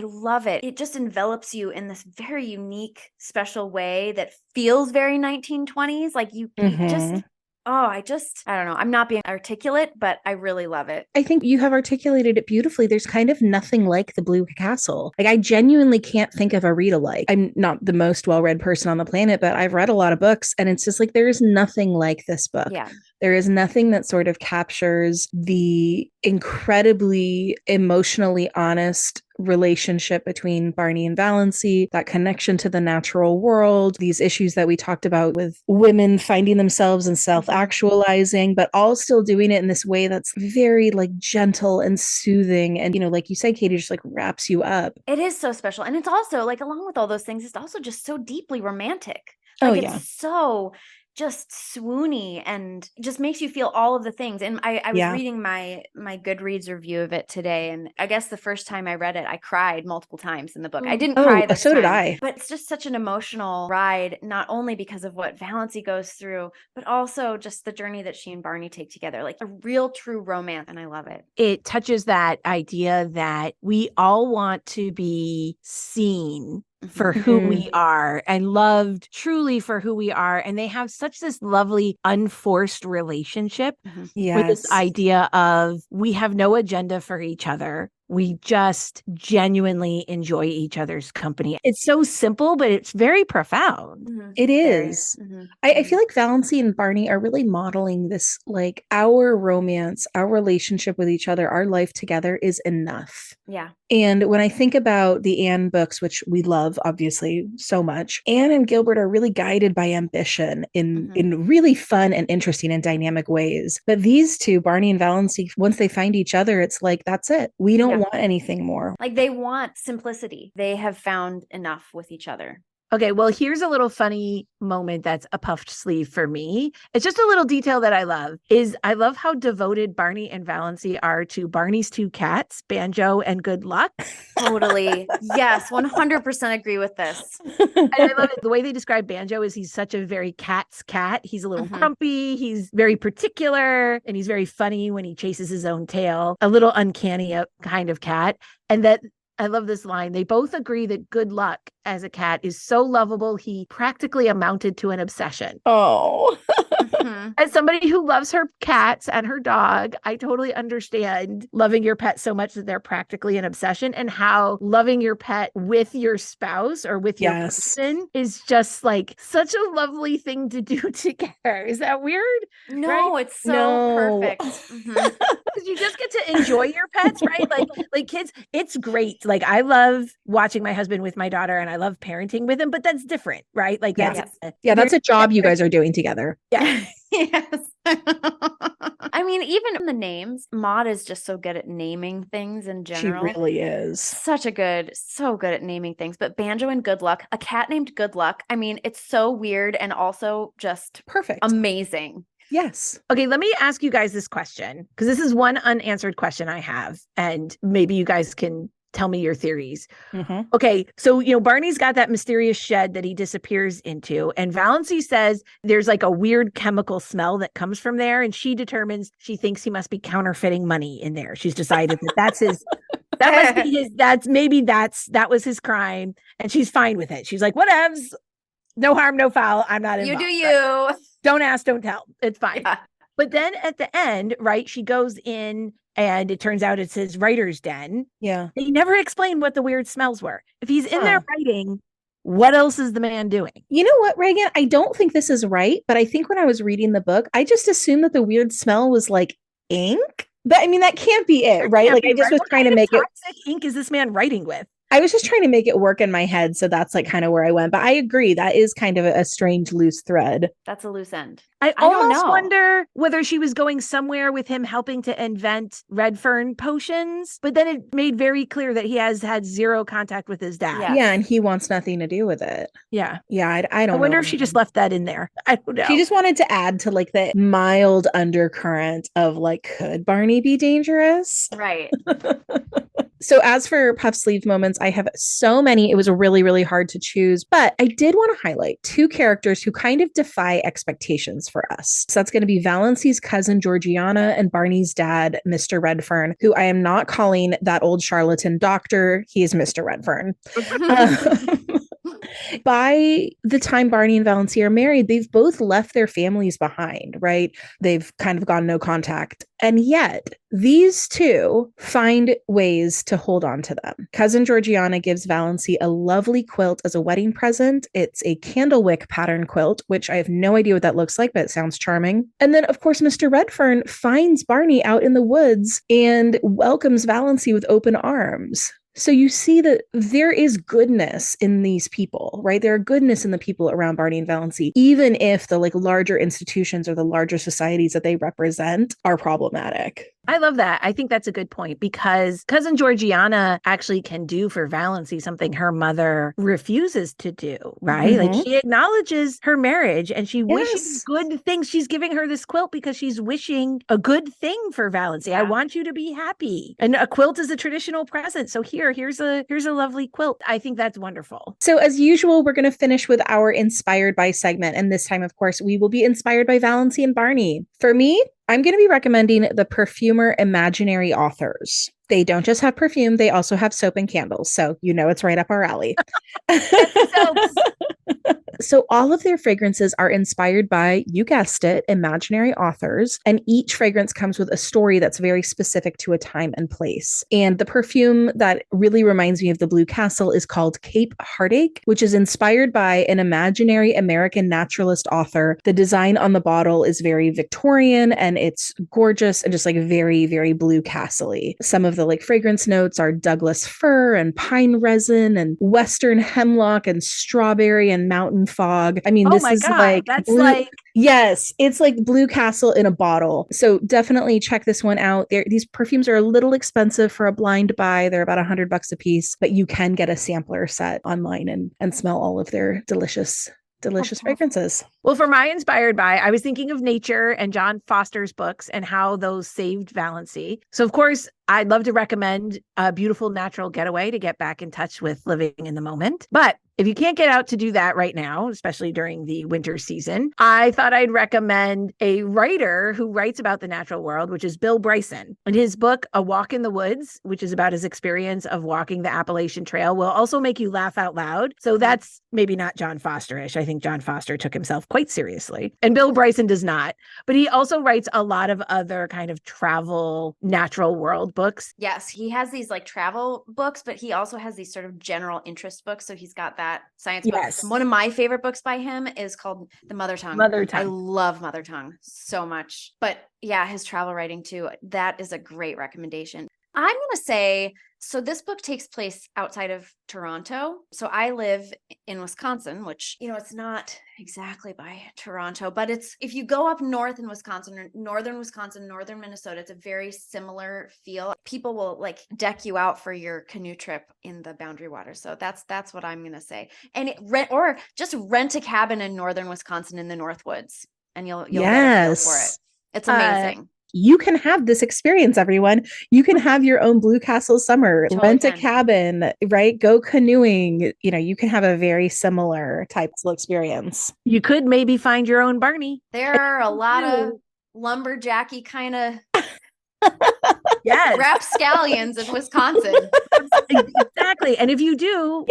Speaker 2: love it. It just envelops you in this very unique, special way that feels very 1920s. Like you just... I don't know. I'm not being articulate, but I really love it.
Speaker 3: I think you have articulated it beautifully. There's kind of nothing like The Blue Castle. Like, I genuinely can't think of a read alike. I'm not the most well-read person on the planet, but I've read a lot of books, and it's just like, there is nothing like this book.
Speaker 2: Yeah.
Speaker 3: There is nothing that sort of captures the incredibly emotionally honest relationship between Barney and Valancy, that connection to the natural world, these issues that we talked about with women finding themselves and self-actualizing, but all still doing it in this way that's very like gentle and soothing. And, you know, like you said, Katie, just like wraps you up.
Speaker 2: It is so special. And it's also like, along with all those things, it's also just so deeply romantic.
Speaker 3: Like,
Speaker 2: it's so just swoony and just makes you feel all of the things. And I was reading my Goodreads review of it today, and I guess the first time I read it, I cried multiple times in the book. I didn't cry this
Speaker 3: so
Speaker 2: time,
Speaker 3: did I.
Speaker 2: but it's just such an emotional ride, not only because of what Valancy goes through, but also just the journey that she and Barney take together, like a real true romance. And I love it.
Speaker 1: It touches that idea that we all want to be seen for who we are and loved truly for who we are. And they have such this lovely unforced relationship with this idea of we have no agenda for each other. We just genuinely enjoy each other's company. It's so simple, but it's very profound.
Speaker 3: It is. I feel like Valancy and Barney are really modeling this, like, our romance, our relationship with each other, our life together is enough.
Speaker 2: Yeah.
Speaker 3: And when I think about the Anne books, which we love, obviously, so much, Anne and Gilbert are really guided by ambition in really fun and interesting and dynamic ways. But these two, Barney and Valancy, once they find each other, it's like, that's it. We don't don't want anything more.
Speaker 2: Like they want simplicity. They have found enough with each other.
Speaker 1: Okay, well, here's a little funny moment that's a puffed sleeve for me. It's just a little detail that I love is I love how devoted Barney and Valency are to Barney's two cats, Banjo and Good Luck.
Speaker 2: Totally. Yes, 100% agree with this.
Speaker 1: And I love it. The way they describe Banjo is he's such a very cat's cat. He's a little grumpy. He's very particular and he's very funny when he chases his own tail, a little uncanny kind of cat. And that I love this line. They both agree that Good Luck as a cat is so lovable, he practically amounted to an obsession.
Speaker 3: Oh.
Speaker 1: As somebody who loves her cats and her dog, I totally understand loving your pet so much that they're practically an obsession, and how loving your pet with your spouse or with your person is just like such a lovely thing to do together. Is that weird?
Speaker 2: No, right? It's so perfect.
Speaker 1: Because you just get to enjoy your pets, right? Like kids, it's great. Like I love watching my husband with my daughter and I love parenting with him, but that's different, right? Like that's
Speaker 3: that's a job you guys are doing together.
Speaker 1: Yeah.
Speaker 2: Yes. I mean, even in the names, Maud is just so good at naming things in general.
Speaker 3: She really is.
Speaker 2: So good at naming things. But Banjo and Good Luck, a cat named Good Luck. I mean, it's so weird and also just
Speaker 3: perfect.
Speaker 2: Amazing.
Speaker 3: Yes.
Speaker 1: Okay, let me ask you guys this question, because this is one unanswered question I have, and maybe you guys can tell me your theories. Okay, so, Barney's got that mysterious shed that he disappears into, and Valency says there's like a weird chemical smell that comes from there, and she thinks he must be counterfeiting money in there. She's decided that that's his, that must be his, that was his crime, and she's fine with it. She's like, whatevs, no harm, no foul, I'm not involved.
Speaker 2: You do you.
Speaker 1: Don't ask, don't tell. It's fine.
Speaker 2: Yeah.
Speaker 1: But then at the end, right, she goes in and it turns out it's his writer's den.
Speaker 3: Yeah.
Speaker 1: They never explain what the weird smells were. If he's in there writing, what else is the man doing?
Speaker 3: You know what, Reagan? I don't think this is right, but I think when I was reading the book, I just assumed that the weird smell was like ink. But I mean, that can't be it, right? Like I just was trying to make it.
Speaker 1: What toxic ink is this man writing with?
Speaker 3: I was just trying to make it work in my head. So that's like kind of where I went. But I agree. That is kind of a strange loose thread.
Speaker 2: That's a loose end.
Speaker 1: I almost wonder whether she was going somewhere with him helping to invent red fern potions. But then it made very clear that he has had zero contact with his dad.
Speaker 3: Yeah. And he wants nothing to do with it.
Speaker 1: Yeah.
Speaker 3: Yeah. I don't know.
Speaker 1: I wonder if she just left that in there. I don't know.
Speaker 3: She just wanted to add to like the mild undercurrent of like, could Barney be dangerous?
Speaker 2: Right.
Speaker 3: So as for puff sleeve moments, I have so many. It was really, really hard to choose, but I did want to highlight two characters who kind of defy expectations for us. So that's going to be Valency's cousin, Georgiana, and Barney's dad, Mr. Redfern, who I am not calling that old charlatan doctor. He is Mr. Redfern. By the time Barney and Valency are married, they've both left their families behind, right? They've kind of gone no contact. And yet these two find ways to hold on to them. Cousin Georgiana gives Valency a lovely quilt as a wedding present. It's a candlewick pattern quilt, which I have no idea what that looks like, but it sounds charming. And then, of course, Mr. Redfern finds Barney out in the woods and welcomes Valency with open arms. So you see that there is goodness in these people, right? There are goodness in the people around Barney and Valency, even if the like larger institutions or the larger societies that they represent are problematic.
Speaker 1: I love that. I think that's a good point, because cousin Georgiana actually can do for Valency something her mother refuses to do, right? Like she acknowledges her marriage and she wishes good things. She's giving her this quilt because she's wishing a good thing for Valency. I want you to be happy. And a quilt is a traditional present. So here's a lovely quilt. I think that's wonderful.
Speaker 3: So as usual, we're going to finish with our Inspired By segment. And this time, of course, we will be inspired by Valency and Barney. For me, I'm going to be recommending the Perfumer Imaginary Authors. They don't just have perfume, they also have soap and candles. So it's right up our alley. So all of their fragrances are inspired by, you guessed it, imaginary authors. And each fragrance comes with a story that's very specific to a time and place. And the perfume that really reminds me of the Blue Castle is called Cape Heartache, which is inspired by an imaginary American naturalist author. The design on the bottle is very Victorian and it's gorgeous and just like very, very Blue Castle-y. Some of the like fragrance notes are Douglas fir and pine resin and western hemlock and strawberry and mountain fog. I mean,
Speaker 1: Oh
Speaker 3: this
Speaker 1: my
Speaker 3: is
Speaker 1: God,
Speaker 3: like
Speaker 1: that's like
Speaker 3: yes, it's like Blue Castle in a bottle. So definitely check this one out. These perfumes are a little expensive for a blind buy. They're about $100 a piece, but you can get a sampler set online and smell all of their delicious fragrances.
Speaker 1: Well, for my inspired by, I was thinking of nature and John Foster's books and how those saved Valency. So, of course, I'd love to recommend A Beautiful Natural Getaway to get back in touch with living in the moment. But if you can't get out to do that right now, especially during the winter season, I thought I'd recommend a writer who writes about the natural world, which is Bill Bryson. And his book, A Walk in the Woods, which is about his experience of walking the Appalachian Trail, will also make you laugh out loud. So that's maybe not John Foster-ish. I think John Foster took himself quite seriously. And Bill Bryson does not. But he also writes a lot of other kind of travel, natural world books.
Speaker 2: Yes, he has these like travel books, but he also has these sort of general interest books. So he's got that science book. One of my favorite books by him is called The Mother Tongue.
Speaker 1: Mother Tongue.
Speaker 2: I love Mother Tongue so much. But yeah, his travel writing too. That is a great recommendation. I'm going to say, so this book takes place outside of Toronto. So I live in Wisconsin, which, it's not exactly by Toronto, but it's, if you go up north in Wisconsin, or northern Wisconsin, northern Minnesota, it's a very similar feel. People will like deck you out for your canoe trip in the Boundary Waters. So that's what I'm going to say. And just rent a cabin in northern Wisconsin in the Northwoods, and you'll get a feel for it. It's amazing.
Speaker 3: You can have this experience, everyone. You can have your own Blue Castle summer, rent a cabin, right? Go canoeing. You can have a very similar type of experience.
Speaker 1: You could maybe find your own Barney.
Speaker 2: There are a lot of lumberjacky kind of
Speaker 1: yes,
Speaker 2: rapscallions in Wisconsin.
Speaker 1: Exactly. And if you do,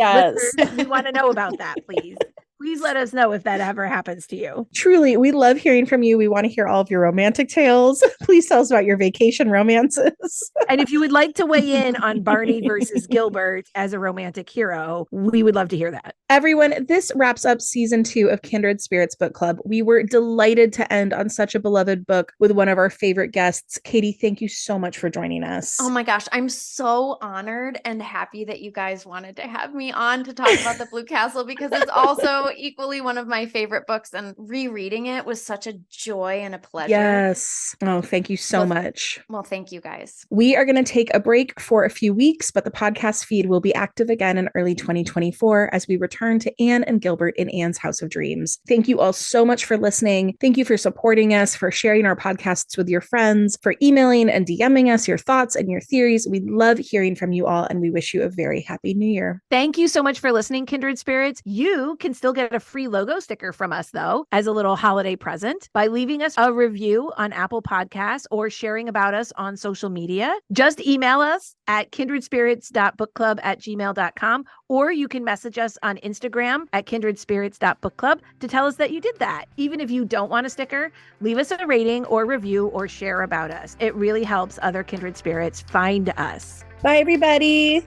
Speaker 1: we want to know about that, please. Please let us know if that ever happens to you.
Speaker 3: Truly, we love hearing from you. We want to hear all of your romantic tales. Please tell us about your vacation romances.
Speaker 1: And if you would like to weigh in on Barney versus Gilbert as a romantic hero, we would love to hear that.
Speaker 3: Everyone, this wraps up season 2 of Kindred Spirits Book Club. We were delighted to end on such a beloved book with one of our favorite guests. Katie, thank you so much for joining us.
Speaker 2: Oh my gosh, I'm so honored and happy that you guys wanted to have me on to talk about the Blue Castle, because it's also equally one of my favorite books, and rereading it was such a joy and a pleasure.
Speaker 3: Yes. Oh, thank you so much.
Speaker 2: Well, thank you guys.
Speaker 3: We are going to take a break for a few weeks, but the podcast feed will be active again in early 2024 as we return to Anne and Gilbert in Anne's House of Dreams. Thank you all so much for listening. Thank you for supporting us, for sharing our podcasts with your friends, for emailing and DMing us your thoughts and your theories. We love hearing from you all, and we wish you a very happy new year.
Speaker 1: Thank you so much for listening, Kindred Spirits. You can still get a free logo sticker from us, though, as a little holiday present by leaving us a review on Apple Podcasts or sharing about us on social media. Just email us at kindredspirits.bookclub@gmail.com, or you can message us on Instagram at kindredspirits.bookclub to tell us that you did that. Even if you don't want a sticker, leave us a rating or review or share about us. It really helps other Kindred Spirits find us.
Speaker 3: Bye, everybody.